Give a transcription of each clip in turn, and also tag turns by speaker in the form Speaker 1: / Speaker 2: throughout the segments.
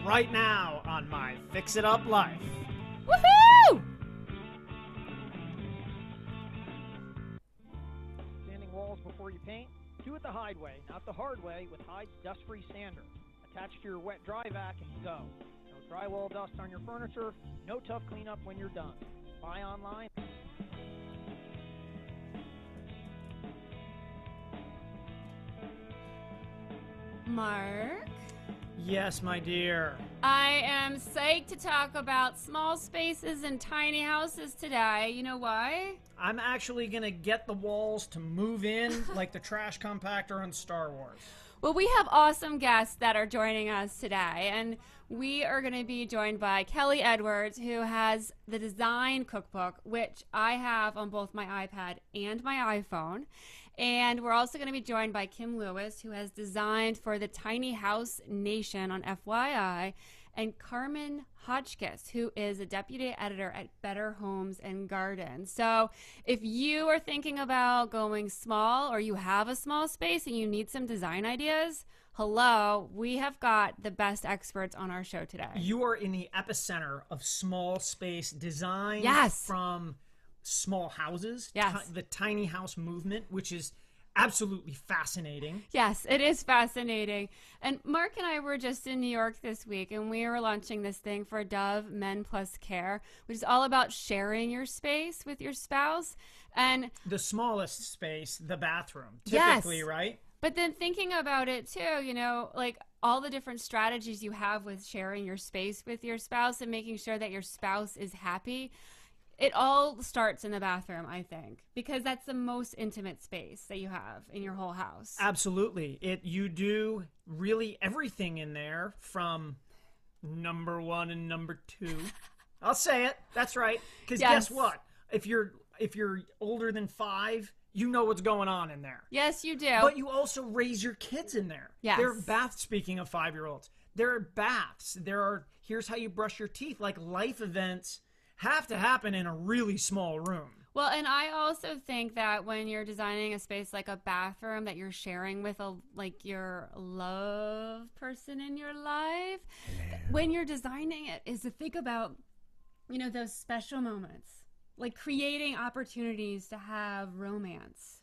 Speaker 1: right now on my Fix It Up Life.
Speaker 2: Woohoo!
Speaker 3: Sanding walls before you paint? Do it the Hyde way, not the hard way, with Hyde's dust-free sander. Attach to your wet-dry vac and go. No drywall dust on your furniture, no tough cleanup when you're done. Buy online.
Speaker 2: Mark,
Speaker 1: Yes, my dear.
Speaker 2: I am psyched to talk about small spaces and tiny houses today. You know why?
Speaker 1: I'm actually going to get the walls to move in like the trash compactor on Star Wars.
Speaker 2: Well, we have awesome guests that are joining us today, and we are going to be joined by Kelly Edwards, who has the Design Cookbook, which I have on both my iPad and my iPhone. And we're also going to be joined by Kim Lewis, who has designed for the Tiny House Nation on FYI, and Carmen Hotchkiss, who is a deputy editor at Better Homes and Gardens. So if you are thinking about going small, or you have a small space and you need some design ideas, hello, we have got the best experts on our show today.
Speaker 1: You are in the epicenter of small space design.
Speaker 2: Yes.
Speaker 1: From small houses.
Speaker 2: Yes.
Speaker 1: The tiny house movement, which is absolutely fascinating.
Speaker 2: Yes, it is fascinating. And Mark and I were just in New York this week, and we were launching this thing for Dove Men Plus Care, which is all about sharing your space with your spouse. And
Speaker 1: The smallest space, the bathroom,
Speaker 2: Yes.
Speaker 1: typically, right?
Speaker 2: but then thinking about it too, you know, like all the different strategies you have with sharing your space with your spouse and making sure that your spouse is happy. It all starts in the bathroom, I think, because that's the most intimate space that you have in your whole house.
Speaker 1: Absolutely. You do really everything in there, from number 1 and number 2. I'll say it. That's right. Because
Speaker 2: Yes.
Speaker 1: guess what? If you're older than 5, you know what's going on in there.
Speaker 2: Yes, you do.
Speaker 1: But you also raise your kids in there.
Speaker 2: Yes.
Speaker 1: There are baths, speaking of 5-year-olds. There are baths. Here's how you brush your teeth. Like, life events have to happen in a really small room.
Speaker 2: Well, and I also think that when you're designing a space like a bathroom that you're sharing with your love person in your life, when you're designing it, is to think about, you know, those special moments, like creating opportunities to have romance.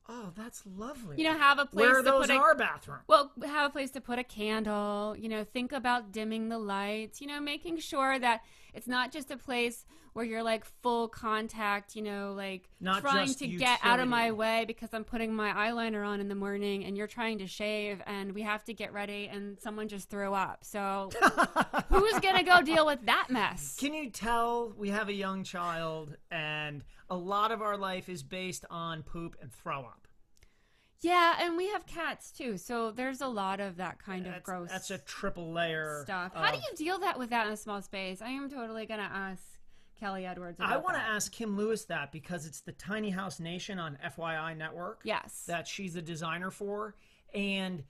Speaker 1: Oh, that's lovely.
Speaker 2: You know, have a place
Speaker 1: Where are
Speaker 2: to
Speaker 1: those
Speaker 2: put
Speaker 1: in our bathroom?
Speaker 2: Well, have a place to put a candle, you know, think about dimming the lights, you know, making sure that it's not just a place where you're like full contact, you know, like
Speaker 1: Not
Speaker 2: trying
Speaker 1: just
Speaker 2: to get out of my
Speaker 1: utility.
Speaker 2: way because I'm putting my eyeliner on in the morning and you're trying to shave and we have to get ready and someone just threw up. So who's going to go deal with that mess?
Speaker 1: Can you tell we have a young child and a lot of our life is based on poop and throw up?
Speaker 2: Yeah, and we have cats too. So there's a lot of that kind of gross
Speaker 1: That's a triple layer
Speaker 2: stuff. How do
Speaker 1: of-
Speaker 2: you deal with that in a small space? I am totally going to ask Kelly Edwards about
Speaker 1: I want to
Speaker 2: that.
Speaker 1: ask Kim Lewis that, because it's the Tiny House Nation on FYI Network.
Speaker 2: Yes.
Speaker 1: That she's the designer for. And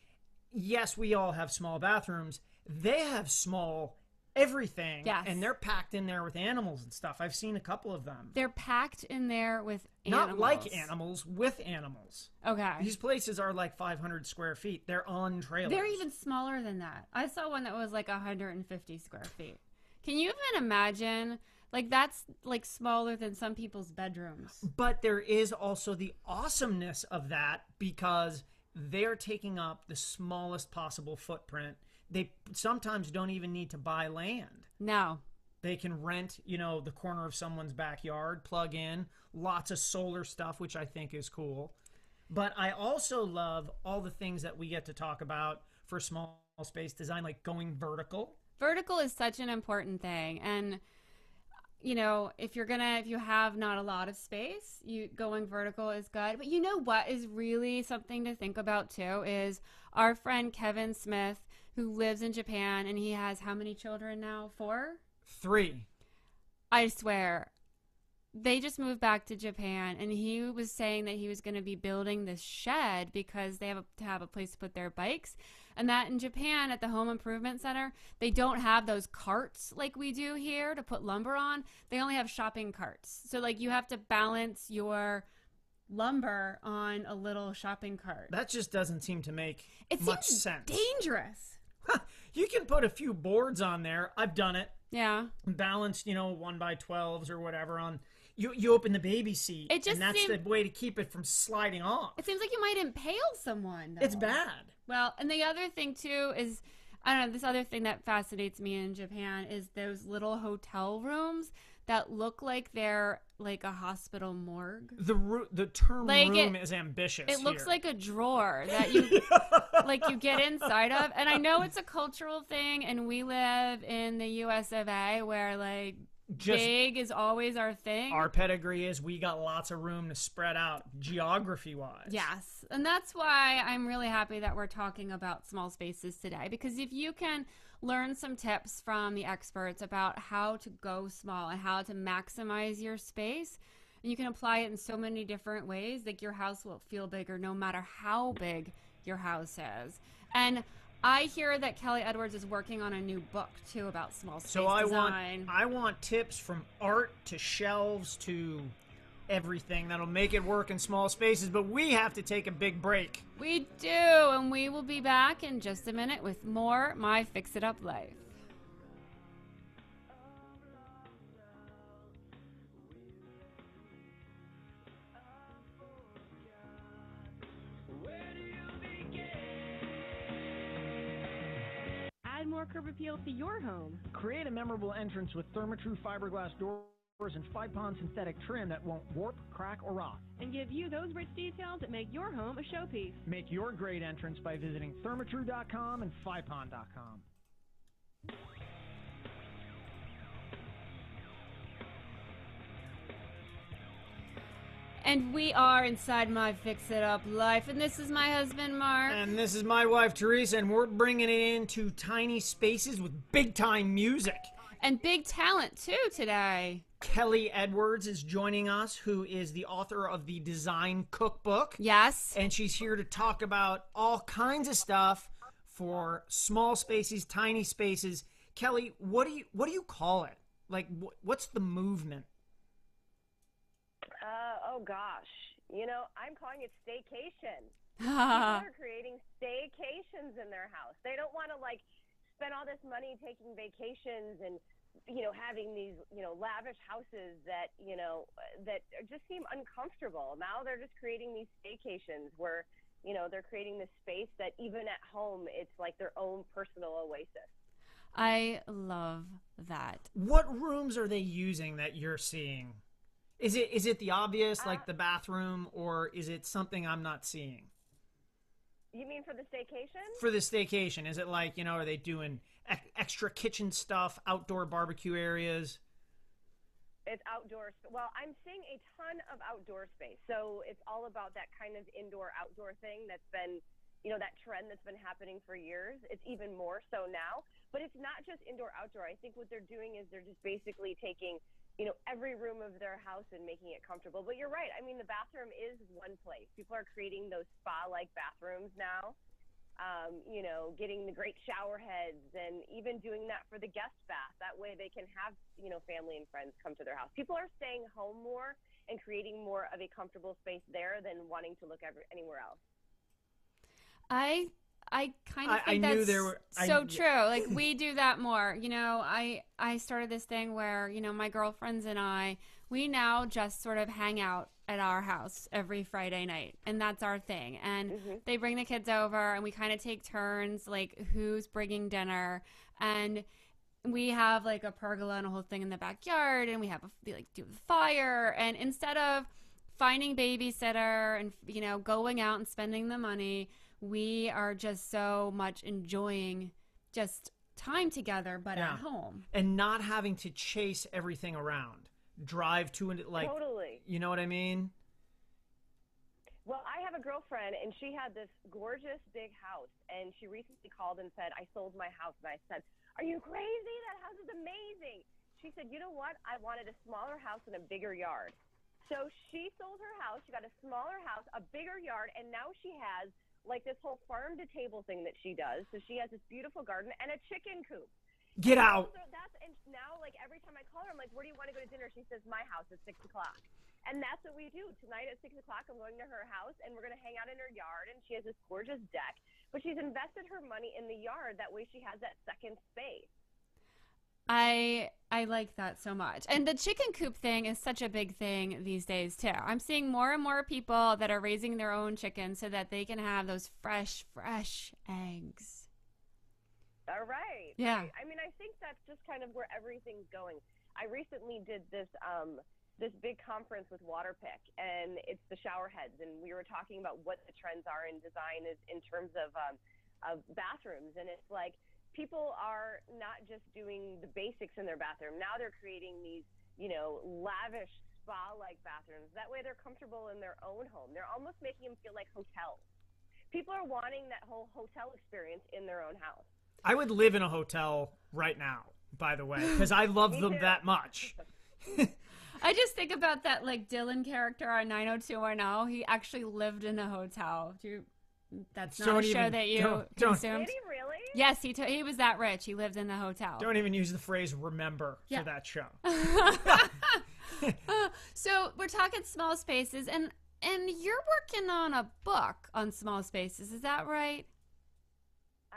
Speaker 1: yes, we all have small bathrooms. They have small everything.
Speaker 2: Yes.
Speaker 1: And they're packed in there with animals and stuff. I've seen a couple of them.
Speaker 2: They're packed in there with animals.
Speaker 1: Not like animals, with animals.
Speaker 2: Okay.
Speaker 1: These places are like 500 square feet. They're on trailers.
Speaker 2: They're even smaller than that. I saw one that was like 150 square feet. Can you even imagine? Like, that's like smaller than some people's bedrooms.
Speaker 1: But there is also the awesomeness of that, because they're taking up the smallest possible footprint. They sometimes don't even need to buy land.
Speaker 2: No.
Speaker 1: They can rent, you know, the corner of someone's backyard, plug in, lots of solar stuff, which I think is cool. But I also love all the things that we get to talk about for small space design, like going vertical.
Speaker 2: Vertical is such an important thing. And, you know, if you have not a lot of space, going vertical is good. But you know what is really something to think about too is our friend Kevin Smith, who lives in Japan, and he has how many children now? 4?
Speaker 1: 3.
Speaker 2: I swear. They just moved back to Japan, and he was saying that he was going to be building this shed because they have to have a place to put their bikes. And that in Japan, at the Home Improvement Center, they don't have those carts like we do here to put lumber on. They only have shopping carts. So, like, you have to balance your lumber on a little shopping cart.
Speaker 1: That just doesn't seem to make
Speaker 2: It
Speaker 1: much
Speaker 2: seems
Speaker 1: sense.
Speaker 2: dangerous.
Speaker 1: You can put a few boards on there. I've done it.
Speaker 2: Yeah.
Speaker 1: Balanced, 1x12s or whatever on. You open the baby seat,
Speaker 2: It just
Speaker 1: and that's the way to keep it from sliding off.
Speaker 2: It seems like you might impale someone, though.
Speaker 1: It's bad.
Speaker 2: Well, and the other thing, too, is, I don't know, this other thing that fascinates me in Japan is those little hotel rooms that look like they're like a hospital morgue.
Speaker 1: The term
Speaker 2: Like
Speaker 1: room is ambitious.
Speaker 2: It looks
Speaker 1: here.
Speaker 2: like a drawer that you like you get inside of. And I know it's a cultural thing, and we live in the US of A where like big is always our thing.
Speaker 1: Our pedigree is we got lots of room to spread out geography-wise.
Speaker 2: Yes. And that's why I'm really happy that we're talking about small spaces today, because if you can learn some tips from the experts about how to go small and how to maximize your space, and you can apply it in so many different ways, like your house will feel bigger no matter how big your house is. And I hear that Kelly Edwards is working on a new book too about small space design.
Speaker 1: I want tips from art to shelves to everything that'll make it work in small spaces, but we have to take a big break.
Speaker 2: We do, and we will be back in just a minute with more My Fix It Up Life.
Speaker 4: Add more curb appeal to your home.
Speaker 3: Create a memorable entrance with Therma-Tru fiberglass doors and 5-pond synthetic trim that won't warp, crack, or rot.
Speaker 4: And give you those rich details that make your home a showpiece.
Speaker 3: Make your great entrance by visiting Thermatru.com and 5pond.com.
Speaker 2: And we are inside My Fix It Up Life, and this is my husband, Mark.
Speaker 1: And this is my wife, Teresa, and we're bringing it into tiny spaces with big-time music.
Speaker 2: And big talent, too, today.
Speaker 1: Kelly Edwards is joining us, who is the author of the Design Cookbook.
Speaker 2: Yes.
Speaker 1: And she's here to talk about all kinds of stuff for small spaces, tiny spaces. Kelly, what do you call it? Like, what's the movement?
Speaker 5: Oh gosh, I'm calling it staycation. People are creating staycations in their house. They don't want to spend all this money taking vacations and having these lavish houses that that just seem uncomfortable. Now they're just creating these staycations where they're creating this space that even at home it's like their own personal oasis.
Speaker 2: I love that.
Speaker 1: What rooms are they using that you're seeing? Is it the obvious, like the bathroom, or is it something I'm not seeing?
Speaker 5: You mean for the staycation?
Speaker 1: For the staycation, is it like, are they doing extra kitchen stuff, outdoor barbecue areas?
Speaker 5: It's outdoor. Well, I'm seeing a ton of outdoor space. So it's all about that kind of indoor-outdoor thing that's been, that trend that's been happening for years. It's even more so now. But it's not just indoor-outdoor. I think what they're doing is they're just basically taking every room of their house and making it comfortable. But you're right. I mean, the bathroom is one place. People are creating those spa-like bathrooms now, getting the great shower heads and even doing that for the guest bath. That way they can have, family and friends come to their house. People are staying home more and creating more of a comfortable space there than wanting to look anywhere else.
Speaker 2: I kind of think that's so true. Like, we do that more. I started this thing where, my girlfriends and I, we now just sort of hang out at our house every Friday night. And that's our thing. And they bring the kids over and we kind of take turns, like, who's bringing dinner. And we have, like, a pergola and a whole thing in the backyard. And we do the fire. And instead of finding babysitter and, going out and spending the money, we are just so much enjoying just time together, but at home.
Speaker 1: And not having to chase everything around. Drive to it,
Speaker 5: Totally.
Speaker 1: You know what I mean?
Speaker 5: Well, I have a girlfriend, and she had this gorgeous big house, and she recently called and said, I sold my house. And I said, are you crazy? That house is amazing. She said, you know what? I wanted a smaller house and a bigger yard. So she sold her house. She got a smaller house, a bigger yard, and now she has this whole farm-to-table thing that she does. So she has this beautiful garden and a chicken coop.
Speaker 1: Get out.
Speaker 5: So and now, every time I call her, I'm like, where do you want to go to dinner? She says, my house at 6 o'clock. And that's what we do. Tonight at 6 o'clock, I'm going to her house, and we're going to hang out in her yard. And she has this gorgeous deck. but she's invested her money in the yard. That way she has that second space.
Speaker 2: I like that so much. And the chicken coop thing is such a big thing these days too. I'm seeing more and more people that are raising their own chickens so that they can have those fresh eggs.
Speaker 5: All right.
Speaker 2: Yeah.
Speaker 5: Right. I mean, I think that's just kind of where everything's going. I recently did this this big conference with Waterpik, and it's the shower heads, and we were talking about what the trends are in design is in terms of bathrooms, and it's like people are not just doing the basics in their bathroom. Now they're creating these, you know, lavish spa-like bathrooms. That way they're comfortable in their own home. They're almost making them feel like hotels. People are wanting that whole hotel experience in their own house.
Speaker 1: I would live in a hotel right now, by the way, because I love them that much.
Speaker 2: I just think about that, like, Dylan character on 90210. He actually lived in a hotel. That's not a show that you consumed?
Speaker 5: Did he really?
Speaker 2: Yes, he was that rich. He lived in the hotel.
Speaker 1: Don't even use the phrase remember for that show.
Speaker 2: So we're talking small spaces, and you're working on a book on small spaces. Is that right?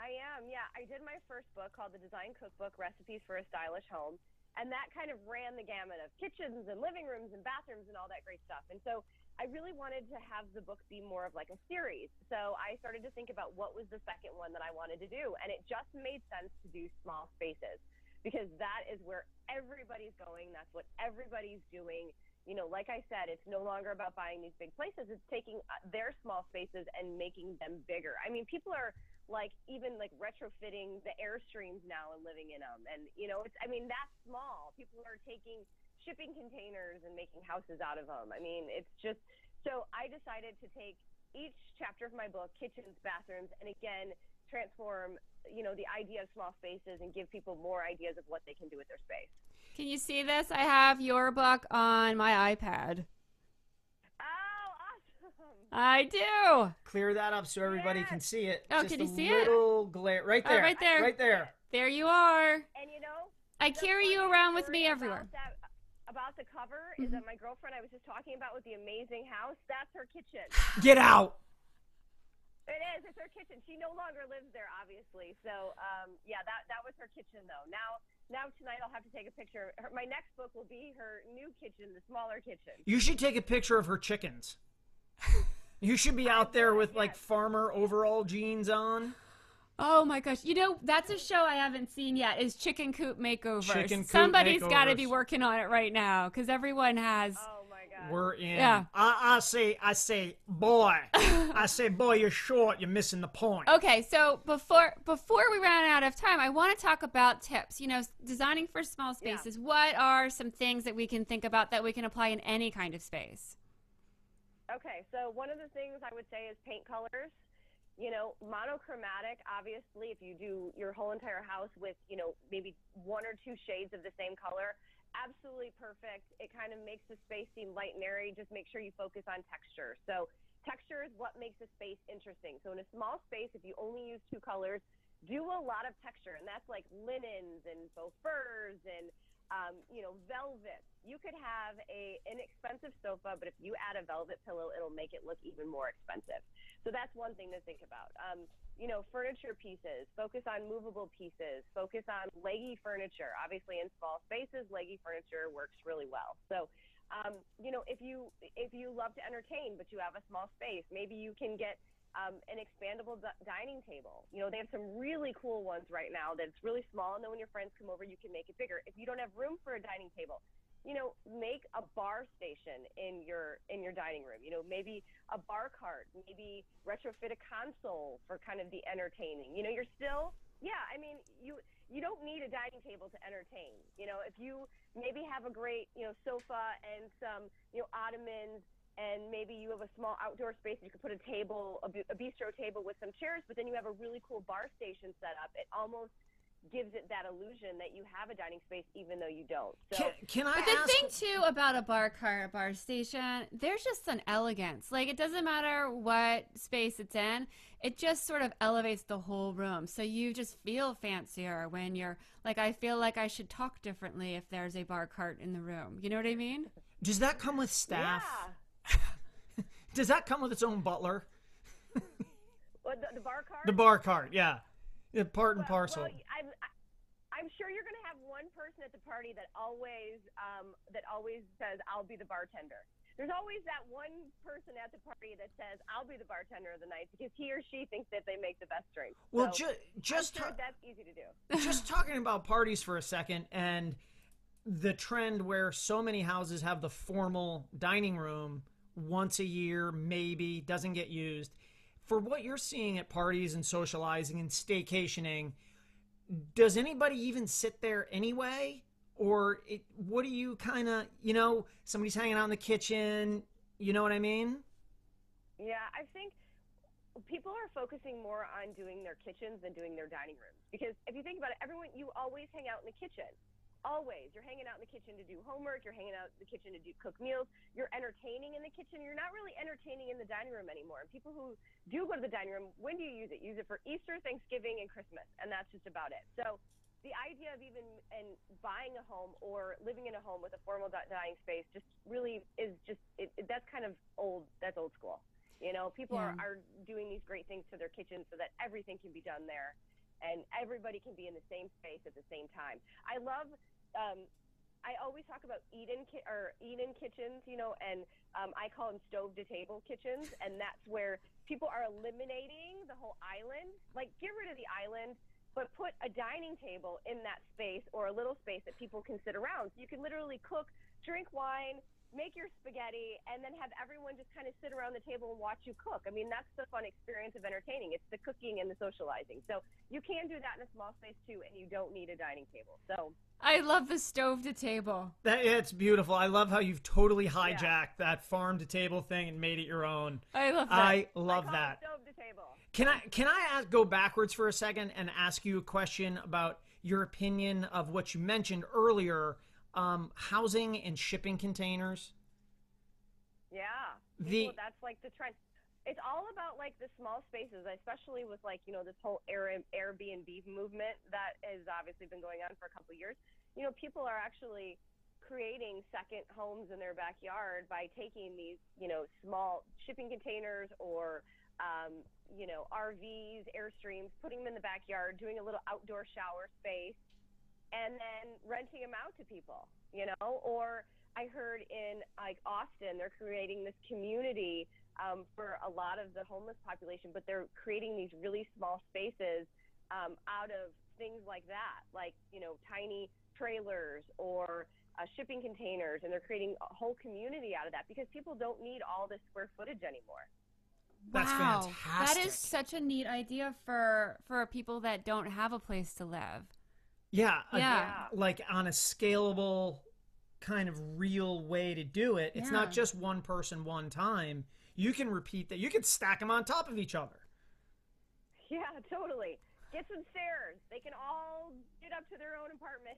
Speaker 5: I am, yeah. I did my first book called The Design Cookbook, Recipes for a Stylish Home. And that kind of ran the gamut of kitchens and living rooms and bathrooms and all that great stuff. And so I really wanted to have the book be more of like a series. So I started to think about what was the second one that I wanted to do. And it just made sense to do small spaces because that is where everybody's going. That's what everybody's doing. You know, like I said, it's no longer about buying these big places. It's taking their small spaces and making them bigger. I mean, people are like even like retrofitting the Airstreams now and living in them. And, you know, that's small. People are taking shipping containers and making houses out of them. I mean, it's just, so I decided to take each chapter of my book, kitchens, bathrooms, and again, transform, you know, the idea of small spaces and give people more ideas of what they can do with their space.
Speaker 2: Can you see this? I have your book on my iPad. I do.
Speaker 1: Clear that up so everybody can see it.
Speaker 2: Oh,
Speaker 1: just
Speaker 2: can you see
Speaker 1: it? Little glare. Right there.
Speaker 2: Right there.
Speaker 1: Right there.
Speaker 2: There you are.
Speaker 5: And, you know,
Speaker 2: I carry you around with me everywhere.
Speaker 5: About the cover is that my girlfriend I was just talking about with the amazing house, that's her kitchen.
Speaker 1: Get out.
Speaker 5: It is. It's her kitchen. She no longer lives there, obviously. So, yeah, that was her kitchen, though. Now tonight I'll have to take a picture. My next book will be her new kitchen, the smaller kitchen.
Speaker 1: You should take a picture of her chickens. You should be out there with, like, farmer overall jeans on.
Speaker 2: Oh, my gosh. You know, that's a show I haven't seen yet, is Chicken Coop Makeovers.
Speaker 1: Chicken Coop
Speaker 2: Somebody's got to
Speaker 1: Makeovers.
Speaker 2: be working on it right now, because everyone has...
Speaker 5: Oh, my God.
Speaker 1: We're in.
Speaker 2: Yeah.
Speaker 1: I say, boy. I say, boy, you're short. You're missing the point.
Speaker 2: Okay, so before we run out of time, I want to talk about tips. You know, designing for small spaces. Yeah. What are some things that we can think about that we can apply in any kind of space?
Speaker 5: Okay, so one of the things I would say is paint colors. You know, monochromatic, obviously, if you do your whole entire house with, you know, maybe one or two shades of the same color, absolutely perfect. It kind of makes the space seem light and airy. Just make sure you focus on texture. So texture is what makes a space interesting. So in a small space, if you only use two colors, do a lot of texture. And that's like linens and faux furs and, you know, velvet. You could have an inexpensive sofa, but if you add a velvet pillow, it'll make it look even more expensive. So that's one thing to think about. You know, furniture pieces, focus on movable pieces, focus on leggy furniture. Obviously, in small spaces, leggy furniture works really well. So, you know, if you love to entertain, but you have a small space, maybe you can get an expandable dining table. You know, they have some really cool ones right now that's really small, and then when your friends come over, you can make it bigger. If you don't have room for a dining table, you know, make a bar station in your dining room. You know, maybe a bar cart, maybe retrofit a console for kind of the entertaining. You know, you're still, yeah, I mean, you don't need a dining table to entertain. You know, if you maybe have a great, you know, sofa and some, you know, ottomans, and maybe you have a small outdoor space, you could put a table, a bistro table with some chairs, but then you have a really cool bar station set up. It almost gives it that illusion that you have a dining space even though you don't. So
Speaker 1: can I
Speaker 2: But the thing too about a bar cart, a bar station, there's just an elegance. Like, it doesn't matter what space it's in, it just sort of elevates the whole room. So you just feel fancier when you're like, I feel like I should talk differently if there's a bar cart in the room. You know what I mean?
Speaker 1: Does that come with staff?
Speaker 5: Yeah.
Speaker 1: Does that come with its own butler?
Speaker 5: What, the bar cart?
Speaker 1: The bar cart, yeah. Part and parcel.
Speaker 5: Well, I'm sure you're going to have one person at the party that always says, "I'll be the bartender." There's always that one person at the party that says, "I'll be the bartender of the night," because he or she thinks that they make the best drink.
Speaker 1: Well,
Speaker 5: so
Speaker 1: just
Speaker 5: I'm sure that's easy to do.
Speaker 1: just talking about parties for a second, and the trend where so many houses have the formal dining room once a year, maybe doesn't get used. For what you're seeing at parties and socializing and staycationing, does anybody even sit there anyway? Or what do you kind of, somebody's hanging out in the kitchen, you know what I mean?
Speaker 5: Yeah, I think people are focusing more on doing their kitchens than doing their dining rooms. Because if you think about it, you always hang out in the kitchen. Always. You're hanging out in the kitchen to do homework. You're hanging out in the kitchen to cook meals. You're entertaining in the kitchen. You're not really entertaining in the dining room anymore. And people who do go to the dining room, when do you use it? Use it for Easter, Thanksgiving, and Christmas. And that's just about it. So the idea of even buying a home or living in a home with a formal dining space just really is that's kind of old. That's old school. People are doing these great things to their kitchen so that everything can be done there. And everybody can be in the same space at the same time. I love. I always talk about Eden kitchens, and I call them stove to table kitchens, and that's where people are eliminating the whole island. Like, get rid of the island, but put a dining table in that space or a little space that people can sit around. So you can literally cook, drink wine, make your spaghetti, and then have everyone just kind of sit around the table and watch you cook. I mean, that's the fun experience of entertaining. It's the cooking and the socializing. So you can do that in a small space too, and you don't need a dining table. So
Speaker 2: I love the stove to table.
Speaker 1: It's beautiful. I love how you've totally hijacked that farm to table thing and made it your own.
Speaker 2: I love that.
Speaker 1: I love that.
Speaker 5: Stove to table.
Speaker 1: Can I go backwards for a second and ask you a question about your opinion of what you mentioned earlier? Housing and shipping containers.
Speaker 5: Yeah, that's like the trend. It's all about like the small spaces, especially with like this whole Airbnb movement that has obviously been going on for a couple of years. People are actually creating second homes in their backyard by taking these small shipping containers or RVs, Airstreams, putting them in the backyard, doing a little outdoor shower space, and then renting them out to people, or I heard in like Austin, they're creating this community for a lot of the homeless population, but they're creating these really small spaces out of things like that, like, tiny trailers or shipping containers, and they're creating a whole community out of that because people don't need all this square footage anymore.
Speaker 1: That's
Speaker 2: wow.
Speaker 1: fantastic.
Speaker 2: That is such a neat idea for people that don't have a place to live.
Speaker 1: Yeah.
Speaker 2: Yeah.
Speaker 1: Like on a scalable kind of real way to do it. It's not just one person one time. You can repeat that. You can stack them on top of each other.
Speaker 5: Yeah, totally. Get some stairs. They can all get up to their own apartment.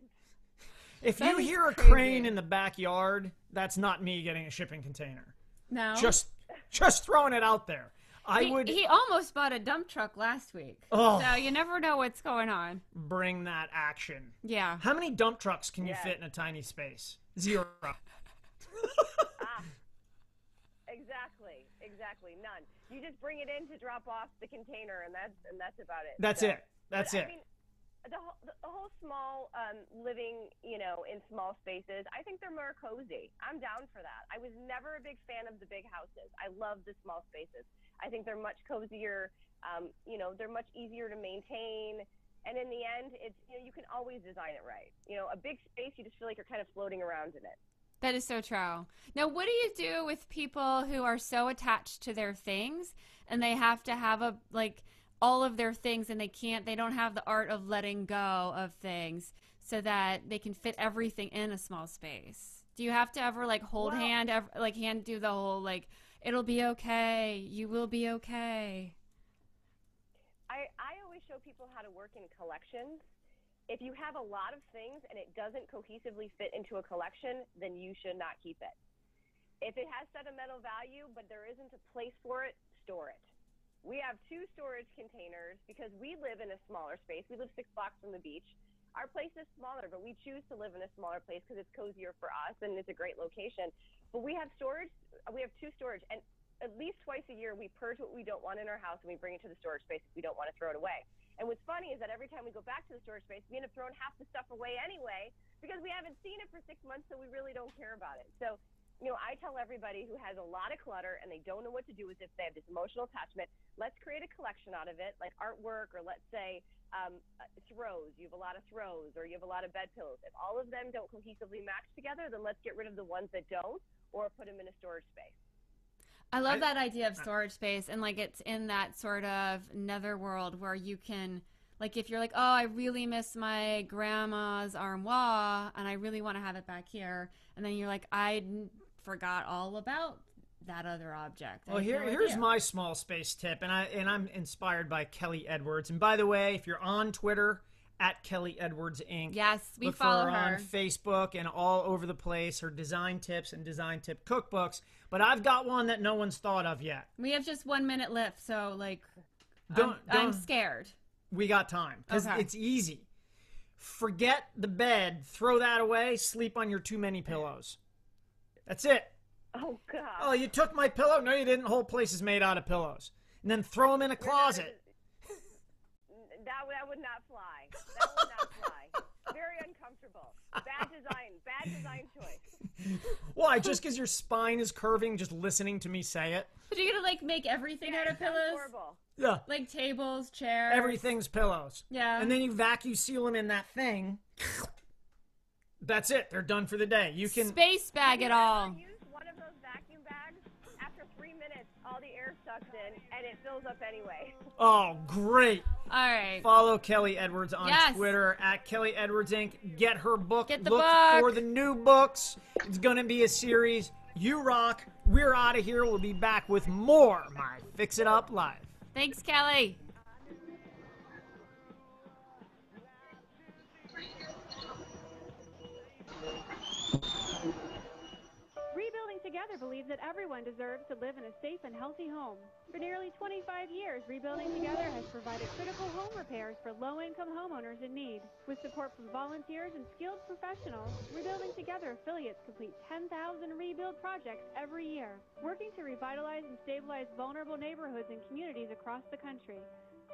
Speaker 1: If
Speaker 2: That
Speaker 1: you
Speaker 2: is
Speaker 1: hear a
Speaker 2: crazy.
Speaker 1: crane in the backyard, that's not me getting a shipping container.
Speaker 2: No.
Speaker 1: Just throwing it out there.
Speaker 2: He almost bought a dump truck last week.
Speaker 1: Oh.
Speaker 2: So you never know what's going on.
Speaker 1: Bring that action.
Speaker 2: Yeah.
Speaker 1: How many dump trucks can you fit in a tiny space? 0.
Speaker 5: Exactly. None. You just bring it in to drop off the container, and that's about it.
Speaker 1: That's it. That's it.
Speaker 5: I mean, the whole small living, in small spaces, I think they're more cozy. I'm down for that. I was never a big fan of the big houses. I love the small spaces. I think they're much cozier. They're much easier to maintain. And in the end, it's you can always design it right. A big space, you just feel like you're kind of floating around in it.
Speaker 2: That is so true. Now, what do you do with people who are so attached to their things and they have to have all of their things and they don't have the art of letting go of things so that they can fit everything in a small space? Do you have to ever hold hand do the whole it'll be okay, you will be okay?
Speaker 5: I always show people how to work in collections. If you have a lot of things and it doesn't cohesively fit into a collection, then you should not keep it. If it has sentimental value, but there isn't a place for it, store it. We have 2 storage containers because we live in a smaller space. We live 6 blocks from the beach. Our place is smaller, but we choose to live in a smaller place because it's cozier for us and it's a great location. But we have storage. We have 2 storage, and at least twice a year, we purge what we don't want in our house and we bring it to the storage space if we don't want to throw it away. And what's funny is that every time we go back to the storage space, we end up throwing half the stuff away anyway because we haven't seen it for 6 months, so we really don't care about it. So, I tell everybody who has a lot of clutter and they don't know what to do with it, if they have this emotional attachment, let's create a collection out of it, like artwork, or let's say throws. You have a lot of throws, or you have a lot of bed pillows. If all of them don't cohesively match together, then let's get rid of the ones that don't, or put them in a storage space.
Speaker 2: I love that idea of storage space, and like it's in that sort of netherworld where you can, like, if you're like, oh, I really miss my grandma's armoire and I really want to have it back here, and then you're like, I forgot all about that other object.
Speaker 1: Well, here's my small space tip, and I'm inspired by Kelly Edwards. And by the way, if you're on Twitter, at Kelly Edwards Inc.
Speaker 2: Yes, we
Speaker 1: look
Speaker 2: follow
Speaker 1: for her
Speaker 2: her
Speaker 1: on Facebook and all over the place. Her design tips and design tip cookbooks. But I've got one that no one's thought of yet.
Speaker 2: We have just 1 minute left, so like,
Speaker 1: I'm
Speaker 2: I'm scared.
Speaker 1: We got time because
Speaker 2: Okay.
Speaker 1: it's easy. Forget the bed, throw that away, sleep on your too many pillows. That's it.
Speaker 5: Oh, God.
Speaker 1: Oh, you took my pillow? No, you didn't. The whole place is made out of pillows. And then throw them in a closet.
Speaker 5: That would not fly. That would not fly. Very uncomfortable. Bad design choice.
Speaker 1: Why? Just because your spine is curving just listening to me say it?
Speaker 2: But you're gonna like make everything out of
Speaker 5: Sounds
Speaker 2: pillows?
Speaker 5: horrible.
Speaker 1: Yeah.
Speaker 2: Like tables, chairs.
Speaker 1: Everything's pillows.
Speaker 2: Yeah.
Speaker 1: And then you vacuum seal them in that thing. That's it. They're done for the day. You can.
Speaker 2: Space bag it all.
Speaker 5: Use one of those vacuum bags. After 3 minutes, all the air sucks in, and it fills up anyway.
Speaker 1: Oh, great.
Speaker 2: All right.
Speaker 1: Follow Kelly Edwards on
Speaker 2: Yes.
Speaker 1: Twitter at Kelly Edwards Inc. Get her book.
Speaker 2: Get the
Speaker 1: Look
Speaker 2: book.
Speaker 1: for the new books. It's going to be a series. You rock. We're out of here. We'll be back with more My Fix It Up Live.
Speaker 2: Thanks, Kelly.
Speaker 4: Rebuilding Together believes that everyone deserves to live in a safe and healthy home. For nearly 25 years, Rebuilding Together has provided critical home repairs for low-income homeowners in need. With support from volunteers and skilled professionals, Rebuilding Together affiliates complete 10,000 rebuild projects every year, working to revitalize and stabilize vulnerable neighborhoods and communities across the country.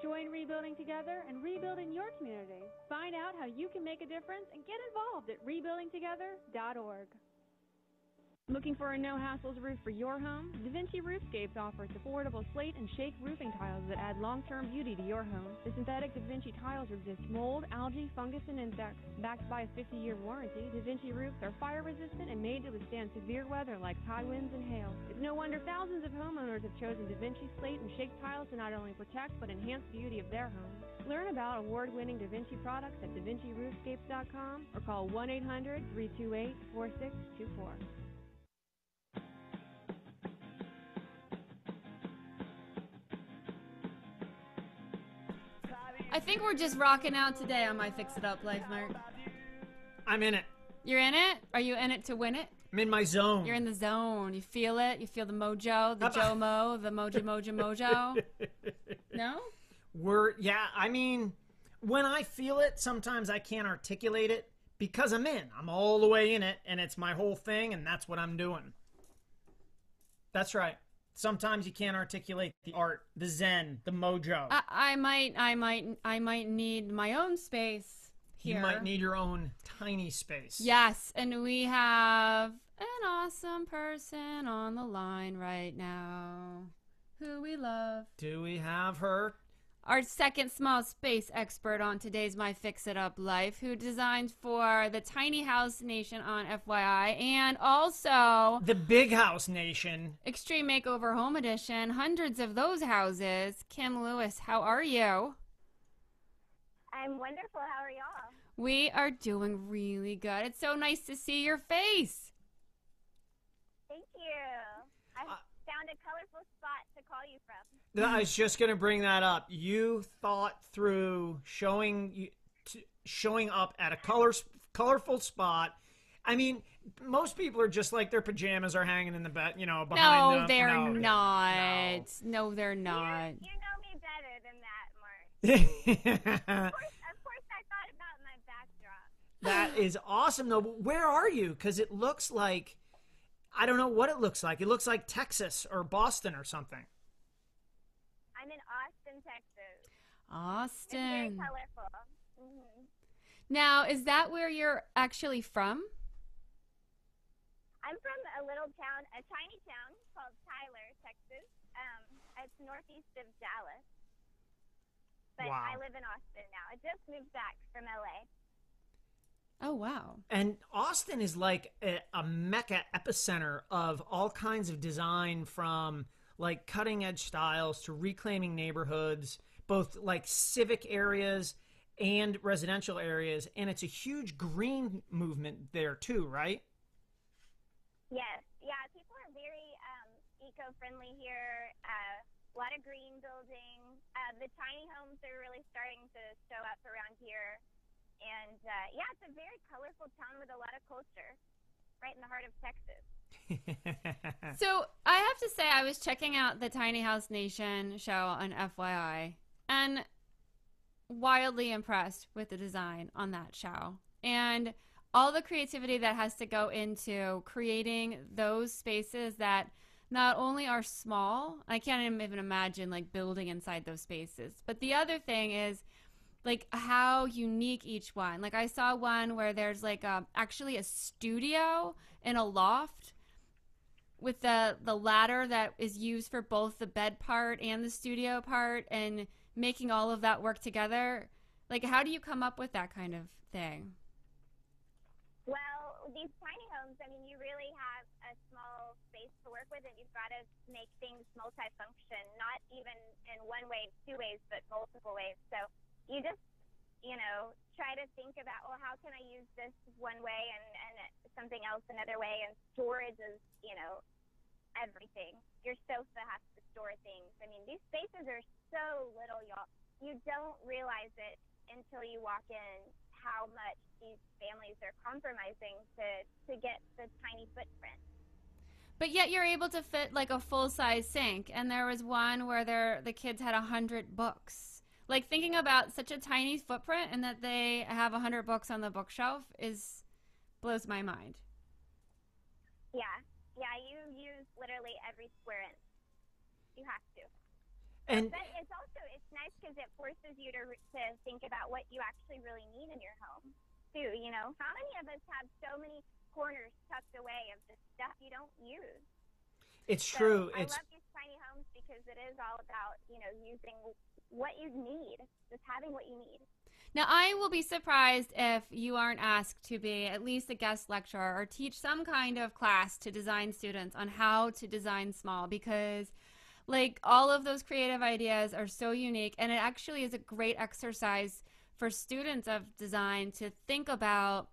Speaker 4: Join Rebuilding Together and rebuild in your community. Find out how you can make a difference and get involved at rebuildingtogether.org. Looking for a no-hassles roof for your home? DaVinci Roofscapes offers affordable slate and shake roofing tiles that add long-term beauty to your home. The synthetic DaVinci tiles resist mold, algae, fungus, and insects. Backed by a 50-year warranty, DaVinci roofs are fire-resistant and made to withstand severe weather like high winds and hail. It's no wonder thousands of homeowners have chosen DaVinci slate and shake tiles to not only protect but enhance the beauty of their homes. Learn about award-winning DaVinci products at DaVinciRoofscapes.com or call 1-800-328-4624.
Speaker 2: I think we're just rocking out today on My Fix It Up Life, Mark.
Speaker 1: I'm in it.
Speaker 2: You're in it? Are you in it to win it?
Speaker 1: I'm in my zone.
Speaker 2: You're in the zone. You feel it? You feel the mojo, the Joe-mo, the mojo. No?
Speaker 1: I mean, when I feel it, sometimes I can't articulate it because I'm in. I'm all the way in it, and it's my whole thing, and that's what I'm doing. That's right. Sometimes you can't articulate the art, the zen, the mojo.
Speaker 2: I might need my own space here.
Speaker 1: You might need your own tiny space.
Speaker 2: Yes, and we have an awesome person on the line right now who we love.
Speaker 1: Do we have her?
Speaker 2: Our second small space expert on today's My Fix It Up Life, who designed for the Tiny House Nation on FYI, and also
Speaker 1: The Big House Nation.
Speaker 2: Extreme Makeover Home Edition, hundreds of those houses. Kim Lewis, how are you?
Speaker 6: I'm wonderful. How are y'all?
Speaker 2: We are doing really good. It's so nice to see your face.
Speaker 6: Thank you. I found a colorful spot to call you from.
Speaker 1: I was just going to bring that up. You thought through showing up at a colorful spot. I mean, most people are just like their pajamas are hanging in the bed, behind them.
Speaker 2: No, they're not. No, they're not.
Speaker 6: You know me better than that, Mark. Of course, I thought about my backdrop.
Speaker 1: That is awesome, though. Where are you? Because it looks like I don't know what it looks like. It looks like Texas or Boston or something.
Speaker 6: I'm in Austin, Texas. It's very
Speaker 2: Austin.
Speaker 6: colorful. Hmm.
Speaker 2: Now, is that where you're actually from?
Speaker 6: I'm from a little town, a tiny town called Tyler, Texas. It's northeast of Dallas. But
Speaker 1: Wow.
Speaker 6: I live in Austin now. I just moved back from LA.
Speaker 2: Oh, wow.
Speaker 1: And Austin is like a mecca epicenter of all kinds of design, from like cutting edge styles to reclaiming neighborhoods, both like civic areas and residential areas. And it's a huge green movement there too, right?
Speaker 6: Yes. Yeah, people are very eco-friendly here. A lot of green building. The tiny homes are really starting to show up around here. And yeah, it's a very colorful town with a lot of culture right in the heart of Texas.
Speaker 2: So I have to say, I was checking out the Tiny House Nation show on FYI and wildly impressed with the design on that show and all the creativity that has to go into creating those spaces that not only are small, I can't even imagine like building inside those spaces, but the other thing is like how unique each one. Like I saw one where there's like actually a studio in a loft with the ladder that is used for both the bed part and the studio part, and making all of that work together. Like, how do you come up with that kind of thing?
Speaker 6: Well, these tiny homes, I mean, you really have a small space to work with, and you've got to make things multifunction, not even in one way, two ways, but multiple ways. So you just, try to think about, well, how can I use this one way and something else another way? And storage is, everything. Your sofa has to store things. I mean, these spaces are so little, y'all. You don't realize it until you walk in how much these families are compromising to get the tiny footprint.
Speaker 2: But yet you're able to fit like a full-size sink, and there was one where the kids had 100 books. Like, thinking about such a tiny footprint and that they have 100 books on the bookshelf blows my mind.
Speaker 6: Yeah, you use literally every square inch. You have to.
Speaker 1: And
Speaker 6: But it's nice because it forces you to think about what you actually really need in your home, too. How many of us have so many corners tucked away of the stuff you don't use?
Speaker 1: it's
Speaker 6: So
Speaker 1: true.
Speaker 6: I love these tiny homes because it is all about, using what you need, just having what you need.
Speaker 2: Now, I will be surprised if you aren't asked to be at least a guest lecturer or teach some kind of class to design students on how to design small, because like all of those creative ideas are so unique, and it actually is a great exercise for students of design to think about.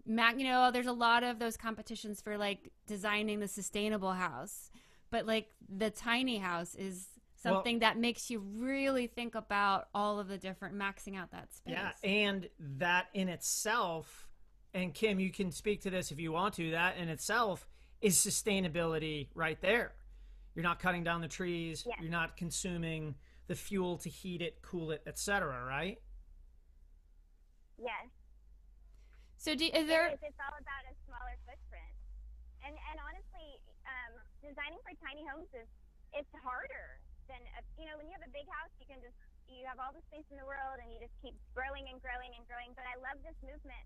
Speaker 2: There's a lot of those competitions for like designing the sustainable house, but like the tiny house is something that makes you really think about all of the different maxing out that space.
Speaker 1: Yeah, and that in itself, and Kim, you can speak to this if you want to, that in itself is sustainability right there. You're not cutting down the trees,
Speaker 6: Yes.
Speaker 1: You're not consuming the fuel to heat it, cool it, etc., right?
Speaker 6: Yes.
Speaker 2: So is there...
Speaker 6: It's all about a smaller footprint. And honestly, designing for tiny homes it's harder than, when you have a big house, you have all the space in the world and you just keep growing and growing and growing. But I love this movement.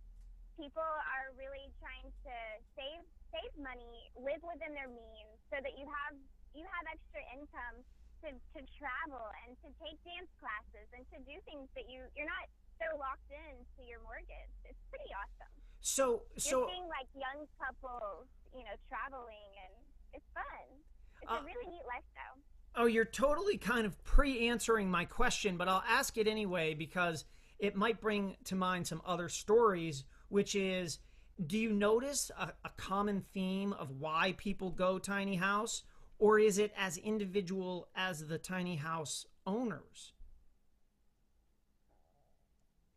Speaker 6: People are really trying to save money, live within their means, so that you have extra income to travel and to take dance classes and to do things that you're not so locked in to your mortgage. It's pretty awesome.
Speaker 1: So
Speaker 6: You're seeing like young couples, traveling, and it's fun. It's a really neat lifestyle.
Speaker 1: Oh, you're totally kind of pre-answering my question, but I'll ask it anyway because it might bring to mind some other stories, which is, do you notice a common theme of why people go tiny house, or is it as individual as the tiny house owners?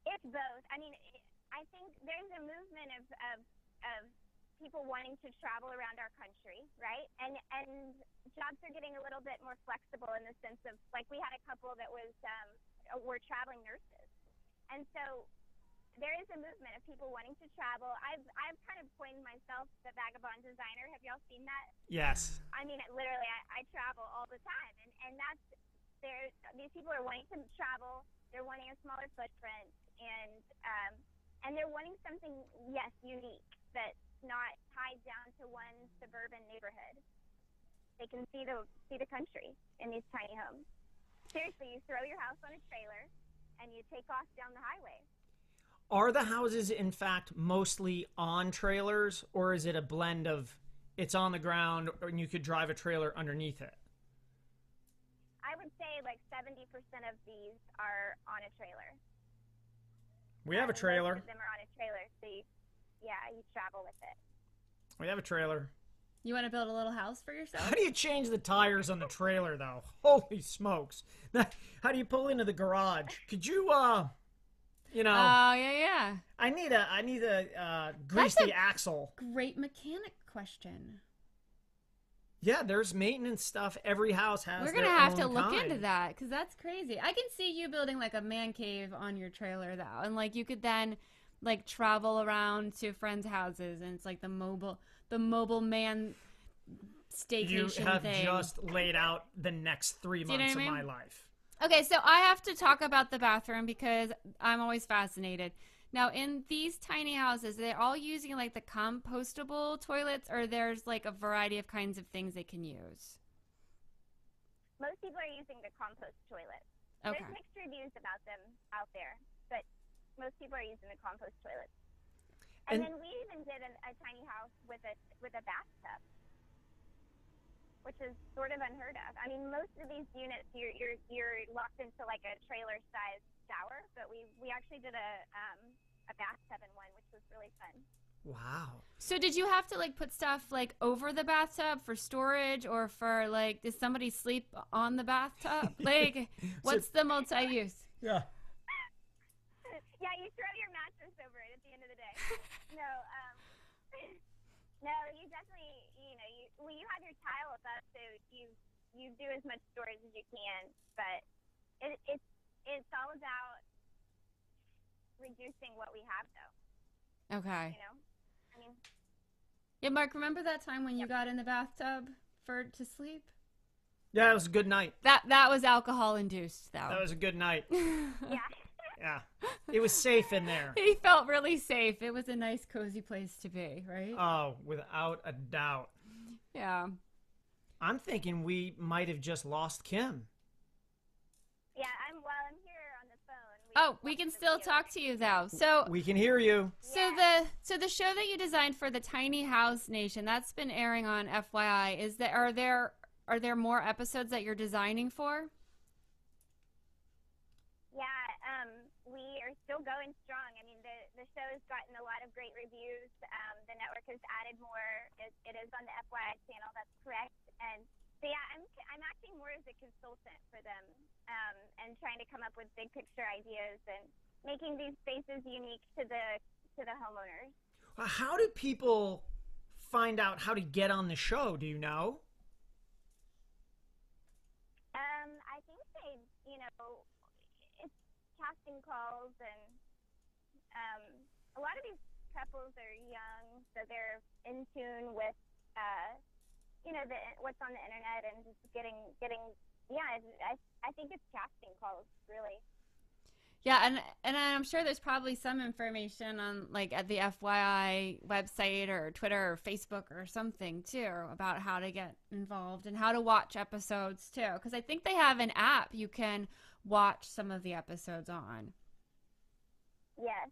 Speaker 6: It's both. I mean, I think there's a movement of people wanting to travel around our country, right? And jobs are getting a little bit more flexible in the sense of, like, we had a couple that were traveling nurses. And so there is a movement of people wanting to travel. I've kind of coined myself the vagabond designer. Have y'all seen that?
Speaker 1: Yes.
Speaker 6: I mean, literally, I travel all the time, and that's these people are wanting to travel. They're wanting a smaller footprint, and they're wanting something, yes, unique, that's not tied down to one suburban neighborhood. They can see the country in these tiny homes. Seriously, you throw your house on a trailer, and you take off down the highway.
Speaker 1: Are the houses, in fact, mostly on trailers, or is it a blend of it's on the ground and you could drive a trailer underneath it?
Speaker 6: I would say like 70% of these are on a trailer.
Speaker 1: We have a trailer.
Speaker 6: Most of them are on a trailer, so you travel with it.
Speaker 1: We have a trailer.
Speaker 2: You want to build a little house for yourself?
Speaker 1: How do you change the tires on the trailer, though? Holy smokes. How do you pull into the garage? Could you, you know...
Speaker 2: Oh, yeah.
Speaker 1: I need a grease the axle.
Speaker 2: Great mechanic question.
Speaker 1: Yeah, there's maintenance stuff. Every house has
Speaker 2: We're
Speaker 1: their
Speaker 2: going to have
Speaker 1: own
Speaker 2: to look
Speaker 1: kind.
Speaker 2: into that, because that's crazy. I can see you building, like, a man cave on your trailer, though. And, like, you could then, like, travel around to friends' houses, and it's like the mobile man staycation
Speaker 1: You have
Speaker 2: thing.
Speaker 1: just laid out the next 3
Speaker 2: you know
Speaker 1: months
Speaker 2: what I
Speaker 1: of
Speaker 2: mean?
Speaker 1: my life.
Speaker 2: Okay, so I have to talk about the bathroom because I'm always fascinated. Now, in these tiny houses, they're all using, like, the compostable toilets, or there's, like, a variety of kinds of things they can use?
Speaker 6: Most people are using the compost toilets.
Speaker 2: Okay.
Speaker 6: There's mixed reviews about them out there, but most people are using the compost toilets. And then we even did a tiny house with a bathtub, which is sort of unheard of. I mean, most of these units, you're locked into like a trailer-sized shower, but we actually did a bathtub in one, which was really fun.
Speaker 1: Wow.
Speaker 2: So did you have to, like, put stuff, like, over the bathtub for storage, or for, like, does somebody sleep on the bathtub? Like, what's the multi-use?
Speaker 1: Yeah.
Speaker 6: Yeah, you throw your mattress over it at the end of the day. No, no, you definitely, you have your tile up, so you do as much storage as you can, but it's all about reducing what we have, though.
Speaker 2: Okay.
Speaker 6: I mean,
Speaker 2: Yeah, Mark, remember that time when you got in the bathtub to sleep?
Speaker 1: Yeah, it was a good night.
Speaker 2: That was alcohol induced, though.
Speaker 1: That was a good night.
Speaker 6: yeah.
Speaker 1: Yeah. It was safe in there.
Speaker 2: He felt really safe. It was a nice, cozy place to be, right?
Speaker 1: Oh, without a doubt.
Speaker 2: Yeah.
Speaker 1: I'm thinking we might have just lost Kim.
Speaker 6: Yeah, I'm here on the phone.
Speaker 2: We can still talk to you, though. So
Speaker 1: We can hear you.
Speaker 2: So the show that you designed for the Tiny House Nation, that's been airing on FYI. Are there more episodes that you're designing for?
Speaker 6: Yeah, we are still going strong. I mean, the show has gotten a lot of great reviews. The network has added more. It is on the FYI channel. That's correct. And so, yeah, I'm acting more as a consultant for them, and trying to come up with big picture ideas and making these spaces unique to the homeowners.
Speaker 1: How do people find out how to get on the show? Do you know?
Speaker 6: I think it's casting calls, and a lot of these couples are young, so they're in tune with what's on the internet, and just getting I think it's casting calls, really.
Speaker 2: Yeah, and I'm sure there's probably some information on, like, at the FYI website or Twitter or Facebook or something too about how to get involved and how to watch episodes too, because I think they have an app you can watch some of the episodes on.
Speaker 6: Yes,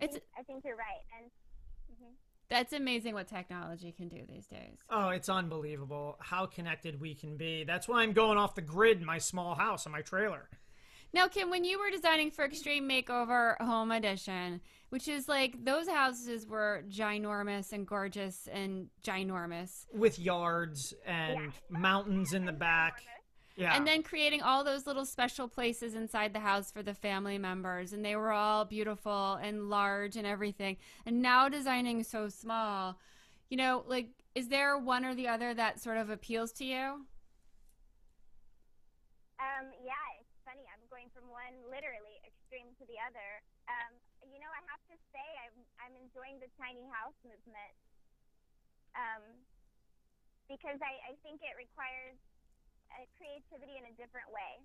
Speaker 6: I think you're right, and
Speaker 2: that's amazing what technology can do these days.
Speaker 1: Oh, it's unbelievable how connected we can be. That's why I'm going off the grid in my small house, in my trailer.
Speaker 2: Now, Kim, when you were designing for Extreme Makeover Home Edition, which is like those houses were ginormous and gorgeous and ginormous.
Speaker 1: With yards and mountains in the back. Yeah.
Speaker 2: And then creating all those little special places inside the house for the family members. And they were all beautiful and large and everything. And now designing so small, like, is there one or the other that sort of appeals to you?
Speaker 6: Yeah, it's funny. I'm going from one literally extreme to the other. I enjoying the tiny house movement because I think it requires creativity in a different way.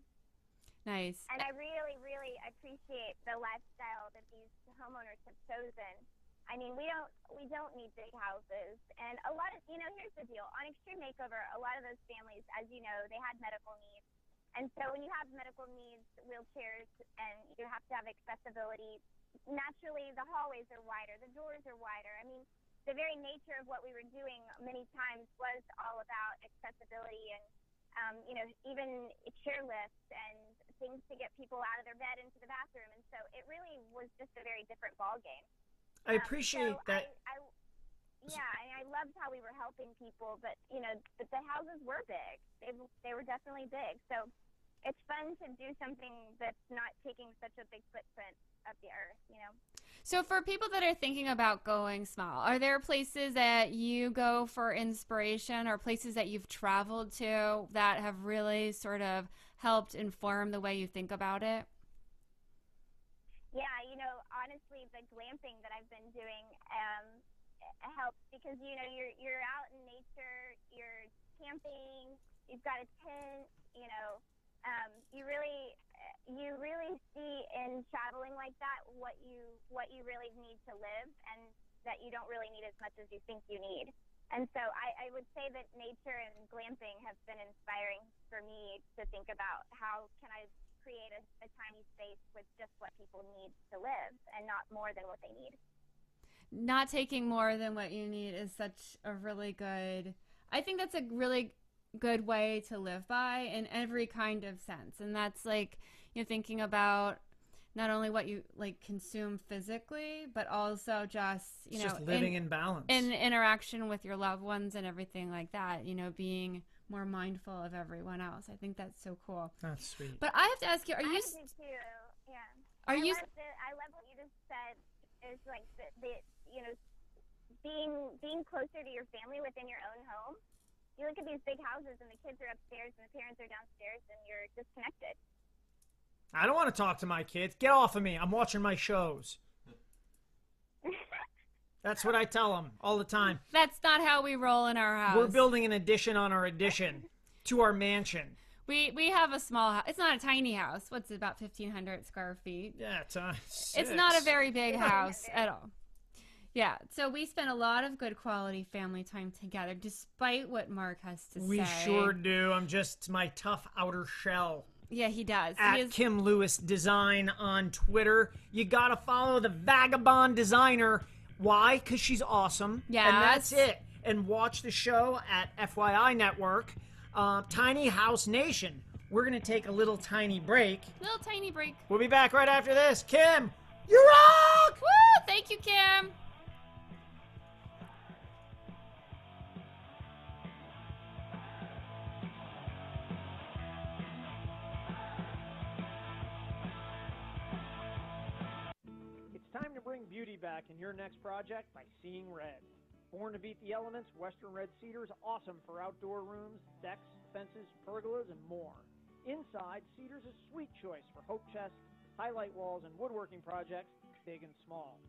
Speaker 2: Nice.
Speaker 6: And I really, really appreciate the lifestyle that these homeowners have chosen. I mean, we don't need big houses. And a lot of, here's the deal. On Extreme Makeover, a lot of those families, as you know, they had medical needs. And so when you have medical needs, wheelchairs, and you have to have accessibility, naturally the hallways are wider, the doors are wider. I mean, the very nature of what we were doing many times was all about accessibility and, even chair lifts and things to get people out of their bed into the bathroom. And so it really was just a very different ballgame.
Speaker 1: I appreciate that.
Speaker 6: I loved how we were helping people, but but the houses were big. They were definitely big. So it's fun to do something that's not taking such a big footprint of the earth.
Speaker 2: So for people that are thinking about going small, are there places that you go for inspiration or places that you've traveled to that have really sort of helped inform the way you think about it?
Speaker 6: Yeah, honestly, the glamping that I've been doing helps because, you're out in nature, you're camping, you've got a tent, you really see in traveling like that what you really need to live and that you don't really need as much as you think you need. And so I would say that nature and glamping have been inspiring for me to think about how can I create a tiny space with just what people need to live and not more than what they need.
Speaker 2: Not taking more than what you need is such a really good, I think that's a really good way to live by in every kind of sense. And that's like, thinking about not only what you consume physically, but also just,
Speaker 1: just living in balance.
Speaker 2: In interaction with your loved ones and everything like that, being more mindful of everyone else. I think that's so cool.
Speaker 1: That's sweet.
Speaker 2: But I have to ask you,
Speaker 6: I do too. Yeah. I love what you just said. Is like being closer to your family within your own home. You look at these big houses and the kids are upstairs and the parents are downstairs and you're disconnected.
Speaker 1: I don't want to talk to my kids. Get off of me. I'm watching my shows. That's what I tell them all the time.
Speaker 2: That's not how we roll in our house.
Speaker 1: We're building an addition on our addition to our mansion.
Speaker 2: We have a small house. It's not a tiny house. What's it, about 1,500 square feet?
Speaker 1: Yeah,
Speaker 2: it's not a very big house at all. Yeah, so we spend a lot of good quality family time together, despite what Mark has to say.
Speaker 1: We sure do. I'm just my tough outer shell.
Speaker 2: Yeah, he does.
Speaker 1: At Kim Lewis Design on Twitter. You gotta follow the Vagabond Designer. Why? Because she's awesome.
Speaker 2: Yeah.
Speaker 1: And that's it. And watch the show at FYI Network. Tiny House Nation. We're gonna take a little tiny break.
Speaker 2: Little tiny break.
Speaker 1: We'll be back right after this. Kim, you rock!
Speaker 2: Woo! Thank you, Kim.
Speaker 3: Time to bring beauty back in your next project by Seeing Red. Born to beat the elements, Western Red Cedar is awesome for outdoor rooms, decks, fences, pergolas, and more. Inside, Cedar's a sweet choice for hope chests, highlight walls, and woodworking projects, big and small.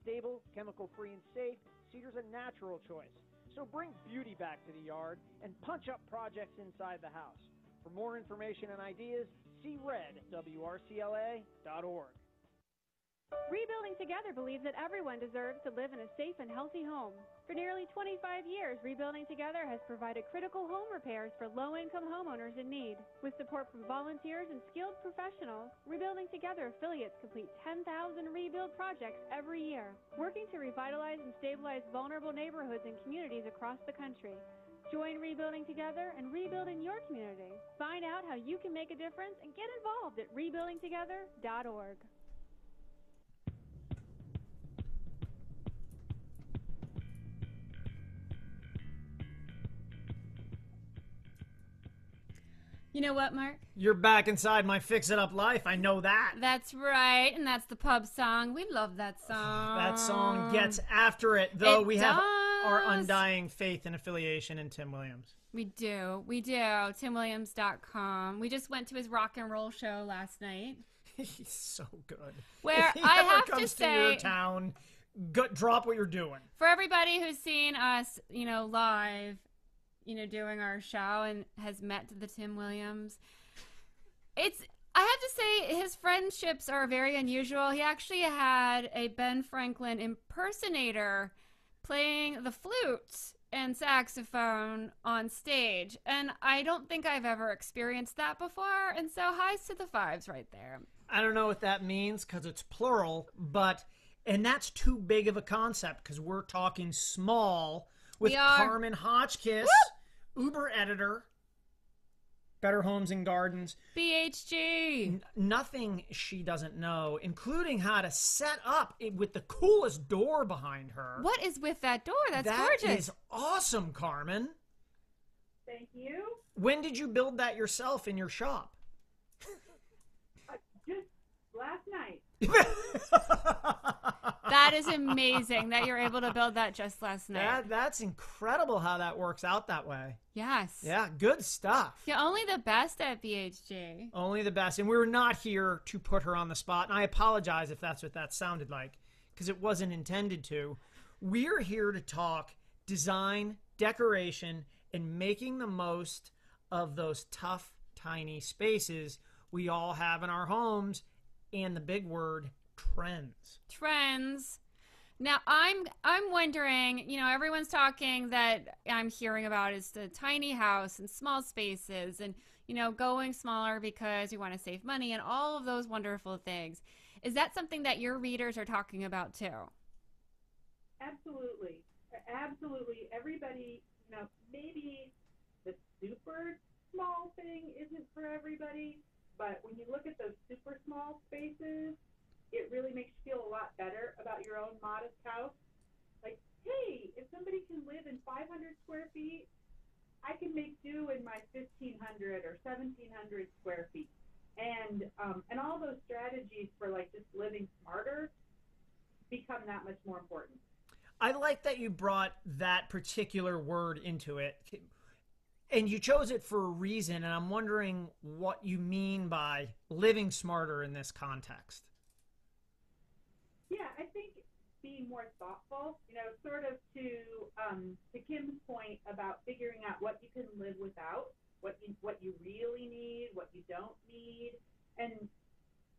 Speaker 3: Stable, chemical-free, and safe, Cedar's a natural choice. So bring beauty back to the yard and punch up projects inside the house. For more information and ideas, see red at WRCLA.org.
Speaker 4: Rebuilding Together believes that everyone deserves to live in a safe and healthy home. For nearly 25 years, Rebuilding Together has provided critical home repairs for low-income homeowners in need. With support from volunteers and skilled professionals, Rebuilding Together affiliates complete 10,000 rebuild projects every year, working to revitalize and stabilize vulnerable neighborhoods and communities across the country. Join Rebuilding Together and rebuild in your community. Find out how you can make a difference and get involved at rebuildingtogether.org.
Speaker 2: You know what, Mark?
Speaker 1: You're back inside my fix-it-up life. I know that.
Speaker 2: That's right, and that's the pub song. We love that song.
Speaker 1: That song gets after it, though. We have our undying faith and affiliation in Tim Williams.
Speaker 2: We do. TimWilliams.com. We just went to his rock and roll show last night.
Speaker 1: He's so good.
Speaker 2: Where
Speaker 1: he
Speaker 2: I
Speaker 1: ever
Speaker 2: have
Speaker 1: comes
Speaker 2: to say,
Speaker 1: your town, drop what you're doing.
Speaker 2: For everybody who's seen us, live, doing our show and has met the Tim Williams, I have to say his friendships are very unusual. He actually had a Ben Franklin impersonator playing the flute and saxophone on stage, and I don't think I've ever experienced that before, and so highs to the fives right there.
Speaker 1: I don't know what that means because it's plural, and that's too big of a concept because we're talking small with Carmen Hotchkiss, Uber editor, Better Homes and Gardens.
Speaker 2: BHG.
Speaker 1: Nothing she doesn't know, including how to set up it with the coolest door behind her.
Speaker 2: What is with that door? That's gorgeous.
Speaker 1: That is awesome, Carmen.
Speaker 7: Thank you.
Speaker 1: When did you build that yourself in your shop?
Speaker 7: Just last night.
Speaker 2: That is amazing that you're able to build that just last night.
Speaker 1: That's incredible how that works out that way.
Speaker 2: Yes.
Speaker 1: Yeah, good stuff.
Speaker 2: You're only the best at BHG.
Speaker 1: Only the best. And we were not here to put her on the spot. And I apologize if that's what that sounded like, because it wasn't intended to. We're here to talk design, decoration, and making the most of those tough, tiny spaces we all have in our homes, and the big word, trends.
Speaker 2: Now, I'm wondering, everyone's talking that I'm hearing about is the tiny house and small spaces and, going smaller because you want to save money and all of those wonderful things. Is that something that your readers are talking about too?
Speaker 7: Absolutely. Absolutely. Everybody, maybe the super small thing isn't for everybody, but when you look at those super small spaces, it really makes you feel a lot better about your own modest house. Like, hey, if somebody can live in 500 square feet, I can make do in my 1,500 or 1,700 square feet. And all those strategies for like just living smarter become that much more important.
Speaker 1: I like that you brought that particular word into it. And you chose it for a reason, and I'm wondering what you mean by living smarter in this context.
Speaker 7: Yeah, I think being more thoughtful, sort of to Kim's point about figuring out what you can live without, what you really need, what you don't need, and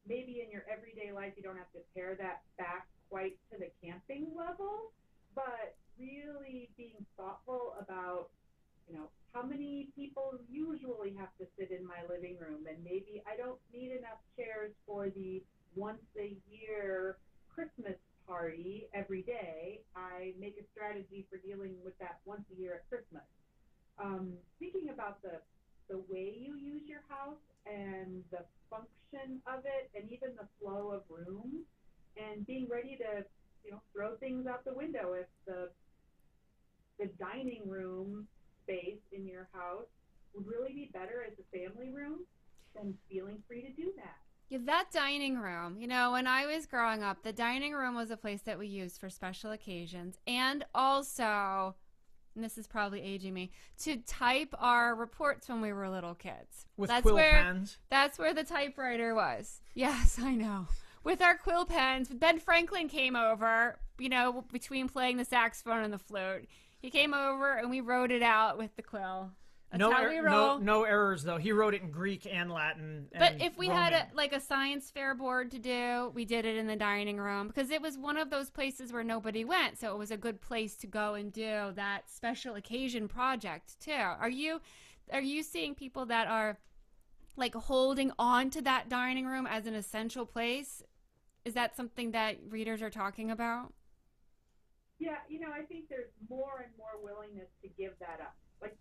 Speaker 7: maybe in your everyday life you don't have to pare that back quite to the camping level, but really being thoughtful about, how many people usually have to sit in my living room, and maybe I don't need enough chairs for the once a year Christmas party every day. I make a strategy for dealing with that once a year at Christmas. Thinking about the way you use your house and the function of it and even the flow of room, and being ready to throw things out the window if the dining room space in your house would really be better as a family room, then feeling free to do that.
Speaker 2: Yeah, that dining room, when I was growing up, the dining room was a place that we used for special occasions and also, and this is probably aging me, to type our reports when we were little kids.
Speaker 1: With quill pens?
Speaker 2: That's where the typewriter was. Yes, I know. With our quill pens. Ben Franklin came over, between playing the saxophone and the flute. He came over and we wrote it out with the quill. That's how we roll.
Speaker 1: No errors, though. He wrote it in Greek and Latin.
Speaker 2: But if we had a science fair board to do, we did it in the dining room because it was one of those places where nobody went. So it was a good place to go and do that special occasion project, too. Are you seeing people that are like holding on to that dining room as an essential place? Is that something that readers are talking about?
Speaker 7: Yeah, I think there's more and more willingness to give that up. Like,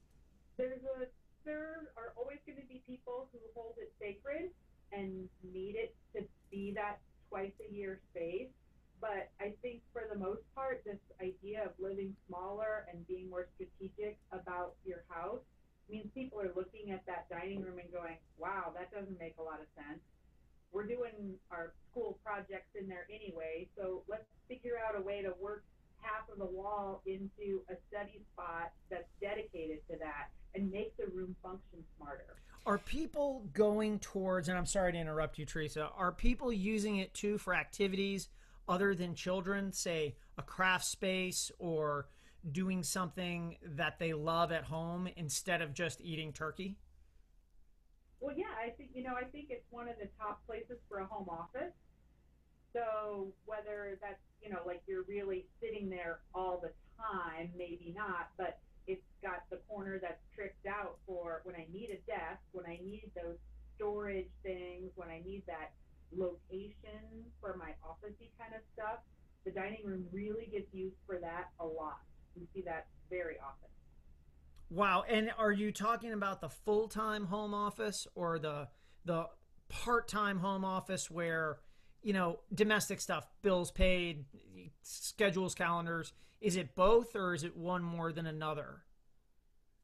Speaker 7: there are always going to be people who hold it sacred and need it to be that twice a year space. But I think for the most part, this idea of living smaller and being more strategic about your house means people are looking at that dining room and going, wow, that doesn't make a lot of sense. We're doing our school projects in there anyway, so let's figure out a way to work half of the wall into a study spot that's dedicated to that and make the room function smarter.
Speaker 1: Are people going towards, and I'm sorry to interrupt you, Teresa, are people using it too for activities other than children, say a craft space or doing something that they love at home instead of just eating turkey?
Speaker 7: Well, yeah, I think it's one of the top places for a home office. So whether that's, like you're really sitting there all the time, maybe not, but it's got the corner that's tricked out for when I need a desk, when I need those storage things, when I need that location for my office-y kind of stuff. The dining room really gets used for that a lot. We see that very often.
Speaker 1: Wow. And are you talking about the full-time home office or the part-time home office where, domestic stuff, bills paid, schedules, calendars? Is it both, or is it one more than another?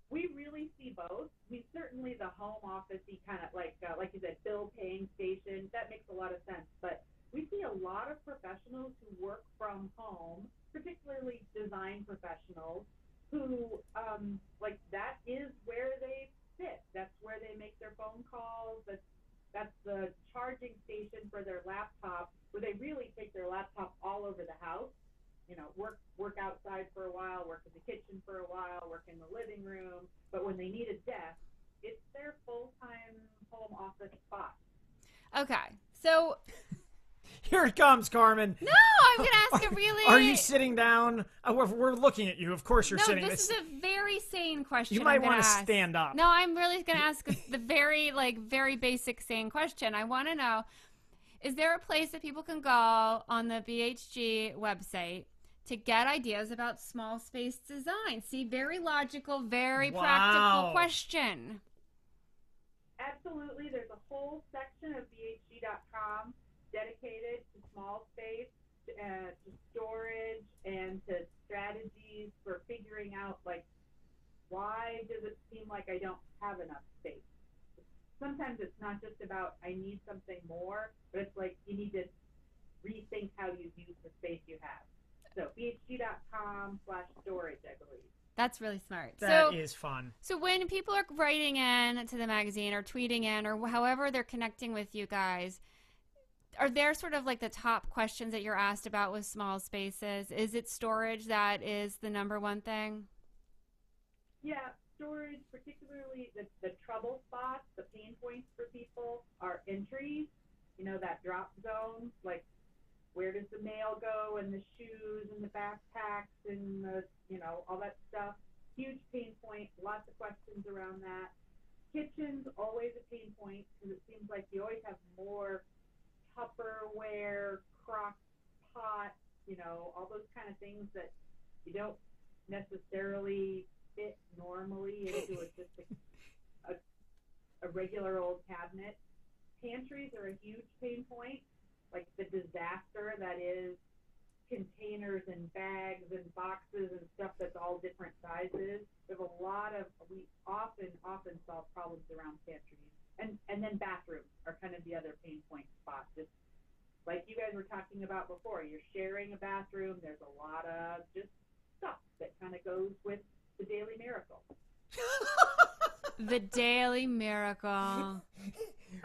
Speaker 7: We really see both. Certainly the home office-y kind of like you said, bill paying station, that makes a lot of sense. But we see a lot of professionals who work from home, particularly design professionals, who that is where they sit. That's where they make their phone calls. That's the charging station for their laptop, where they really take their laptop all over the house. Work outside for a while, work in the kitchen for a while, work in the living room. But when they need a desk, it's their full-time home office spot.
Speaker 2: Okay, so
Speaker 1: here it comes, Carmen.
Speaker 2: No, I'm going to ask a really...
Speaker 1: Are you sitting down? We're looking at you. Of course you're sitting.
Speaker 2: No, this is a very sane question.
Speaker 1: You might want to stand up.
Speaker 2: No, I'm really going to ask the very basic sane question. I want to know, is there a place that people can go on the BHG website to get ideas about small space design? See, very logical, very practical question.
Speaker 7: Absolutely. There's a whole section of BHG.com dedicated to small space, to storage, and to strategies for figuring out, why does it seem like I don't have enough space? Sometimes it's not just about I need something more, but it's like you need to rethink how you use the space you have. So BHG.com/storage, I believe.
Speaker 2: That's really smart.
Speaker 1: That is fun.
Speaker 2: So when people are writing in to the magazine or tweeting in or however they're connecting with you guys, are there sort of the top questions that you're asked about with small spaces? Is it storage that is the number one thing?
Speaker 7: Yeah, storage, particularly the trouble spots, the pain points for people are entries, that drop zone, where does the mail go and the shoes and the backpacks and the, all that stuff. Huge pain point, lots of questions around that. Kitchen's always a pain point because it seems like you always have more Tupperware, crock pot, all those kind of things that you don't necessarily fit normally into just a regular old cabinet. Pantries are a huge pain point, like the disaster that is containers and bags and boxes and stuff that's all different sizes. We often solve problems around pantries. And then bathrooms are kind of the other pain point spot. Just like you guys were talking about before, you're sharing a bathroom. There's a lot of just stuff that kind of goes with the Daily Miracle.
Speaker 2: The Daily Miracle.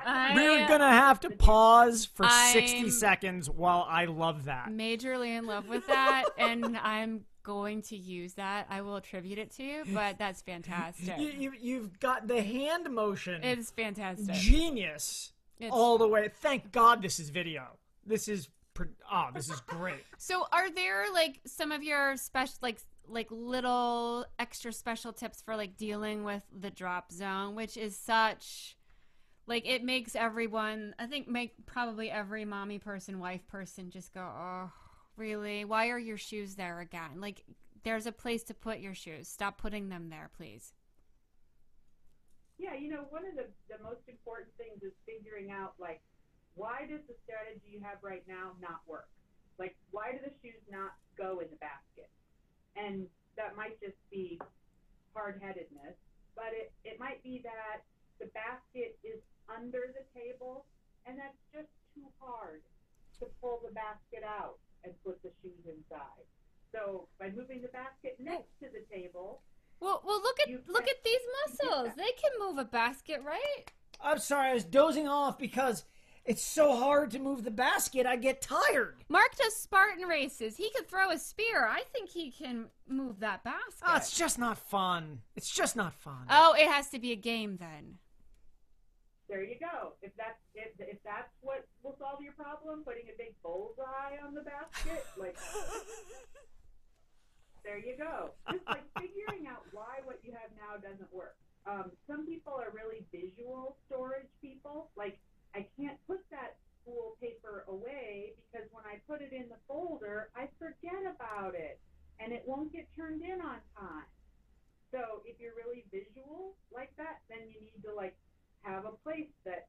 Speaker 1: We're going to have to pause for 60 seconds while I love that.
Speaker 2: Majorly in love with that, and I'm going to use that. I will attribute it to you, but that's fantastic.
Speaker 1: You've got the hand motion.
Speaker 2: It's fantastic.
Speaker 1: Genius. All the way. Thank God this is video. This is great.
Speaker 2: So are there some of your special little extra special tips for dealing with the drop zone, which is such it makes everyone, I think, probably every mommy person, wife person just go, oh, really? Why are your shoes there again? There's a place to put your shoes. Stop putting them there, please.
Speaker 7: Yeah, one of the most important things is figuring out, why does the strategy you have right now not work? Why do the shoes not go in the basket? And that might just be hard-headedness, but it might be that the basket is under the table, and that's just too hard to pull the basket out and put the shoes inside. So by moving the basket next to the table...
Speaker 2: Well, look at these muscles. They can move a basket, right?
Speaker 1: I'm sorry, I was dozing off because It's so hard to move the basket, I get tired.
Speaker 2: Mark does Spartan races. He could throw a spear. I think he can move that basket.
Speaker 1: Oh, it's just not fun. It's just not fun.
Speaker 2: Oh, it has to be a game then.
Speaker 7: There you go. If that's what will solve your problem, putting a big bullseye on the basket, like, there you go. Just like figuring out why what you have now doesn't work. Some people are really visual storage people. Like, I can't put that spool paper away because when I put it in the folder, I forget about it and it won't get turned in on time. So if you're really visual like that, then you need to like have a place that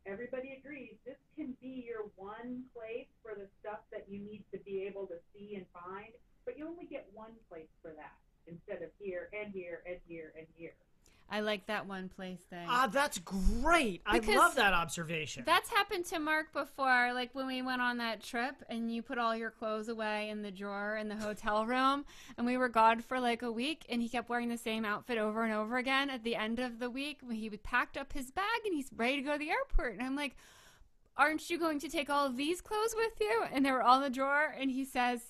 Speaker 7: everybody agrees this can be your one place for the stuff that you need to be able to see and find, but you only get one place for that instead of here and here and here and here.
Speaker 2: I like that one place thing.
Speaker 1: That's great.
Speaker 2: Because
Speaker 1: I love that observation.
Speaker 2: That's happened to Mark before, like when we went on that trip and you put all your clothes away in the drawer in the hotel room and we were gone for like a week and he kept wearing the same outfit over and over again. At the end of the week, when he packed up his bag and he's ready to go to the airport. And I'm like, aren't you going to take all of these clothes with you? And they were all in the drawer. And he says,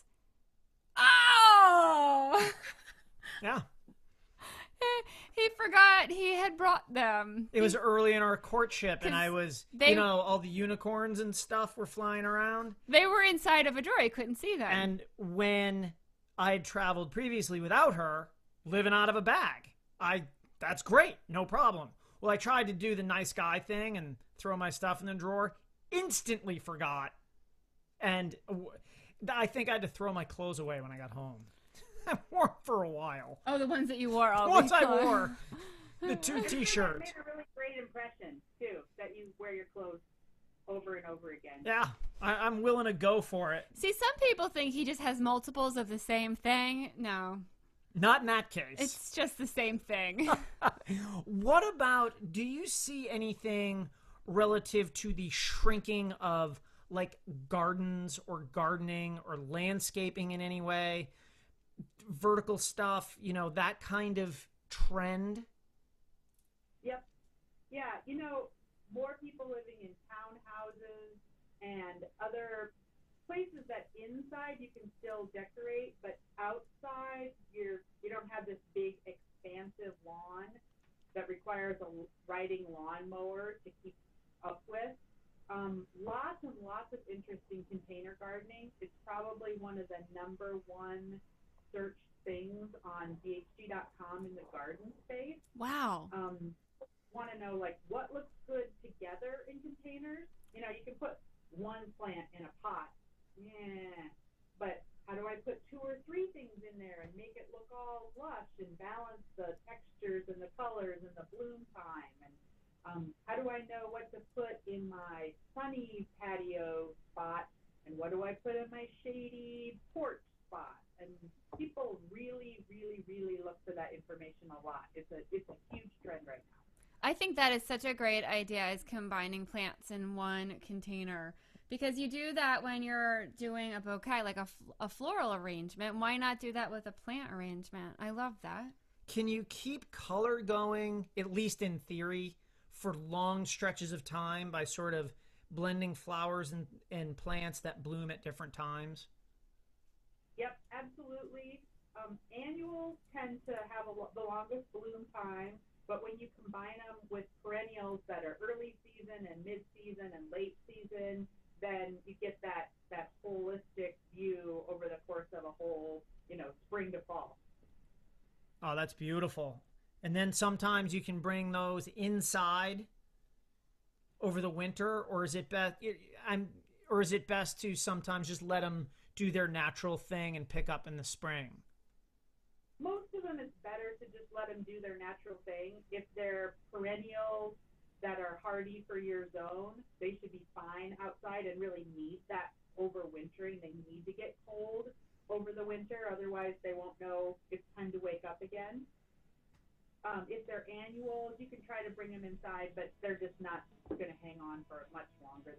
Speaker 2: oh!
Speaker 1: Yeah.
Speaker 2: He forgot he had brought them.
Speaker 1: It was early in our courtship, and I was,
Speaker 2: they-
Speaker 1: all the unicorns and stuff were flying around.
Speaker 2: They were inside of a drawer. I couldn't see them.
Speaker 1: And when I had traveled previously without her, living out of a bag, that's great, no problem. Well, I tried to do the nice guy thing and throw my stuff in the drawer, instantly forgot. And I think I had to throw my clothes away when I got home. I wore them for a while.
Speaker 2: Oh, the ones that you wore all
Speaker 1: The ones
Speaker 2: week
Speaker 1: I
Speaker 2: long.
Speaker 1: wore. The 2 T-shirts.
Speaker 7: It made a really great impression, too, that you wear your clothes over and over again.
Speaker 1: Yeah, I'm willing to go for it.
Speaker 2: See, some people think he just has multiples of the same thing. No.
Speaker 1: Not in that case.
Speaker 2: It's just the same thing.
Speaker 1: What about, do you see anything relative to the shrinking of, like, gardens or gardening or landscaping in any way? Vertical stuff, that kind of trend?
Speaker 7: Yep. Yeah, more people living in townhouses and other places that inside you can still decorate, but outside you don't have this big expansive lawn that requires a riding lawnmower to keep up with. Lots and lots of interest in container gardening. It's probably one of the number one search things on DHG.com in the garden space.
Speaker 2: Wow.
Speaker 7: Want to know like what looks good together in containers? You can put one plant in a pot. Yeah. But how do I put 2 or 3 things in there and make it look all lush and balance the textures and the colors and the bloom time? And how do I know what to put in my sunny patio spot and what do I put in my shady porch spot? And people really, really, really look for that information a lot. It's a huge trend right now.
Speaker 2: I think that is such a great idea, is combining plants in one container. Because you do that when you're doing a bouquet, like a floral arrangement. Why not do that with a plant arrangement? I love that.
Speaker 1: Can you keep color going, at least in theory, for long stretches of time by sort of blending flowers and plants that bloom at different times?
Speaker 7: Yep, absolutely. Annuals tend to have the longest bloom time, but when you combine them with perennials that are early season and mid-season and late season, then you get that holistic view over the course of a whole, spring to fall.
Speaker 1: Oh, that's beautiful. And then sometimes you can bring those inside over the winter, or is it best to sometimes just let them do their natural thing and pick up in the spring?
Speaker 7: Most of them, it's better to just let them do their natural thing. If they're perennials that are hardy for your zone, they should be fine outside and really need that overwintering. They need to get cold over the winter, otherwise they won't know it's time to wake up again. If they're annuals, you can try to bring them inside, but they're just not going to hang on for much longer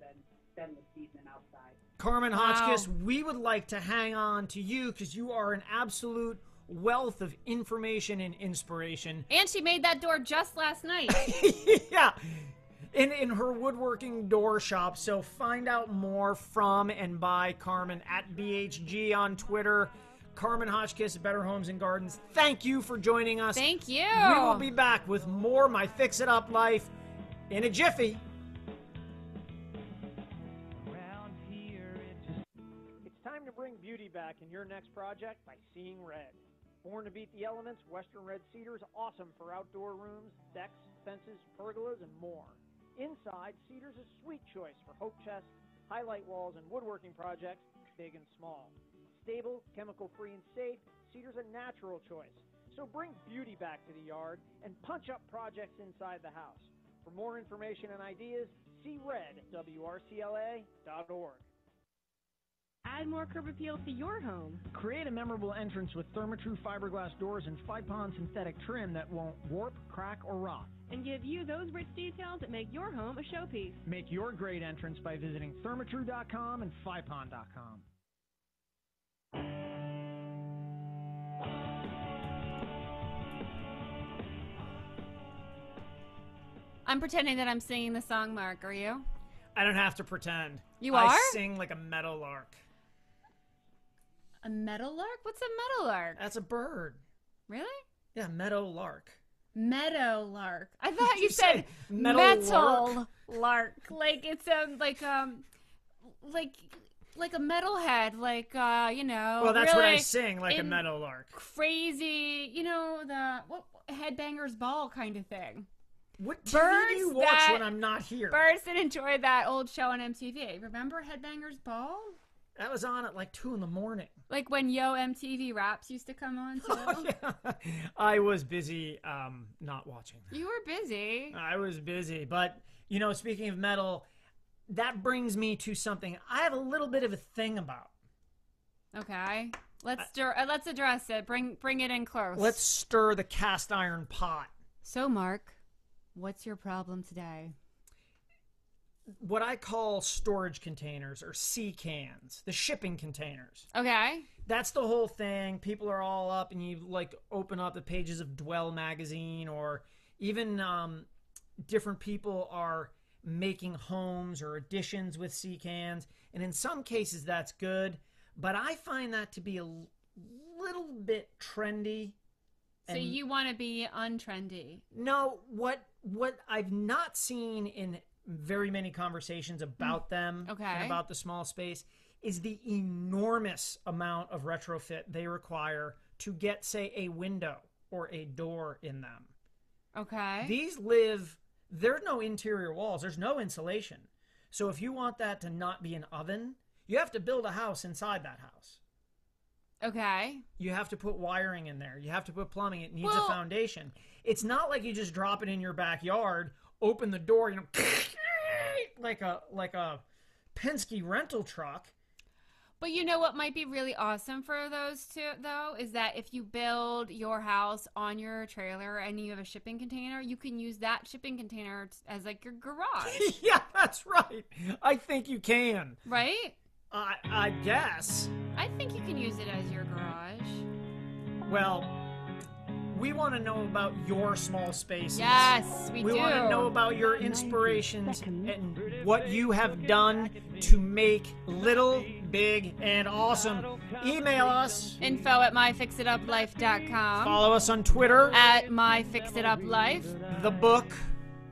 Speaker 7: than the season outside.
Speaker 1: Carmen Hotchkiss, we would like to hang on to you because you are an absolute wealth of information and inspiration.
Speaker 2: And she made that door just last night.
Speaker 1: Yeah. in her woodworking door shop. So find out more from and by Carmen at BHG on Twitter. Carmen Hotchkiss, Better Homes and Gardens. Thank you for joining us.
Speaker 2: Thank you.
Speaker 1: We will be back with more My Fix It Up Life in a jiffy.
Speaker 3: It's time to bring beauty back in your next project by Seeing Red. Born to beat the elements, Western Red Cedar is awesome for outdoor rooms, decks, fences, pergolas, and more. Inside, Cedar's a sweet choice for hope chests, highlight walls, and woodworking projects, big and small. Stable, chemical-free, and safe, Cedar's a natural choice. So bring beauty back to the yard and punch up projects inside the house. For more information and ideas, see red at WRCLA.org.
Speaker 8: Add more curb appeal to your home.
Speaker 3: Create a memorable entrance with Therma-Tru fiberglass doors and Fypon synthetic trim that won't warp, crack, or rot.
Speaker 8: And give you those rich details that make your home a showpiece.
Speaker 3: Make your great entrance by visiting Therma-Tru.com and Fypon.com.
Speaker 2: I'm pretending that I'm singing the song, Mark. Are you?
Speaker 1: I don't have to pretend.
Speaker 2: You are?
Speaker 1: I sing like a meadowlark.
Speaker 2: A meadowlark? What's a meadowlark?
Speaker 1: That's a bird.
Speaker 2: Really?
Speaker 1: Yeah, meadowlark.
Speaker 2: Meadowlark. I thought you
Speaker 1: say
Speaker 2: said
Speaker 1: metal
Speaker 2: lark. Like it's like a metalhead, like you know.
Speaker 1: Well, that's
Speaker 2: really
Speaker 1: what I sing, like a meadowlark.
Speaker 2: Crazy, you know, the Headbangers Ball kind of thing.
Speaker 1: What TV do you watch when I'm not here?
Speaker 2: Birds that enjoy that old show on MTV. Remember Headbangers Ball?
Speaker 1: That was on at like 2 a.m.
Speaker 2: Like when Yo MTV Raps used to come on too.
Speaker 1: Oh, yeah. I was busy not watching that.
Speaker 2: You were busy.
Speaker 1: I was busy. But, you know, speaking of metal, that brings me to something I have a little bit of a thing about.
Speaker 2: Okay. Let's address it. Bring it in close.
Speaker 1: Let's stir the cast iron pot.
Speaker 2: So, Mark, what's your problem today?
Speaker 1: What I call storage containers, or sea cans, the shipping containers.
Speaker 2: Okay.
Speaker 1: That's the whole thing. People are all up, and you like open up the pages of Dwell magazine, or even different people are making homes or additions with sea cans, and in some cases that's good, but I find that to be a little bit trendy.
Speaker 2: So you want to be untrendy?
Speaker 1: No, what I've not seen in very many conversations about them and about the small space is the enormous amount of retrofit they require to get, say, a window or a door in them.
Speaker 2: Okay.
Speaker 1: There's no interior walls. There's no insulation. So if you want that to not be an oven, you have to build a house inside that house.
Speaker 2: Okay. You
Speaker 1: have to put wiring in there. You have to put plumbing. It needs a foundation. It's not like you just drop it in your backyard, open the door, you know, like a Penske rental truck.
Speaker 2: But you know what might be really awesome for those two, though, is that if you build your house on your trailer and you have a shipping container, you can use that shipping container as like your garage.
Speaker 1: Yeah, that's right. I think you can.
Speaker 2: Right?
Speaker 1: I guess.
Speaker 2: I think you can use it as your garage.
Speaker 1: Well, we want to know about your small spaces.
Speaker 2: Yes, we do.
Speaker 1: We want to know about your inspirations and what you have done to make little, big, and awesome. Email us.
Speaker 2: info@myfixituplife.com.
Speaker 1: Follow us on Twitter.
Speaker 2: @myfixituplife.
Speaker 1: The book.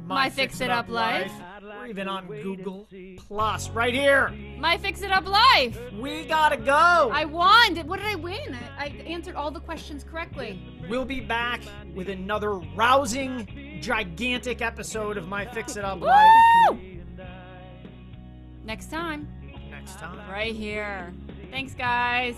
Speaker 2: My Fix It Up Life.
Speaker 1: We're even on Google Plus right here.
Speaker 2: My Fix It Up Life.
Speaker 1: We gotta go.
Speaker 2: I won. What did I win? I answered all the questions correctly.
Speaker 1: We'll be back with another rousing, gigantic episode of My Fix It Up Life.
Speaker 2: Next time.
Speaker 1: Next time.
Speaker 2: Right here. Thanks, guys.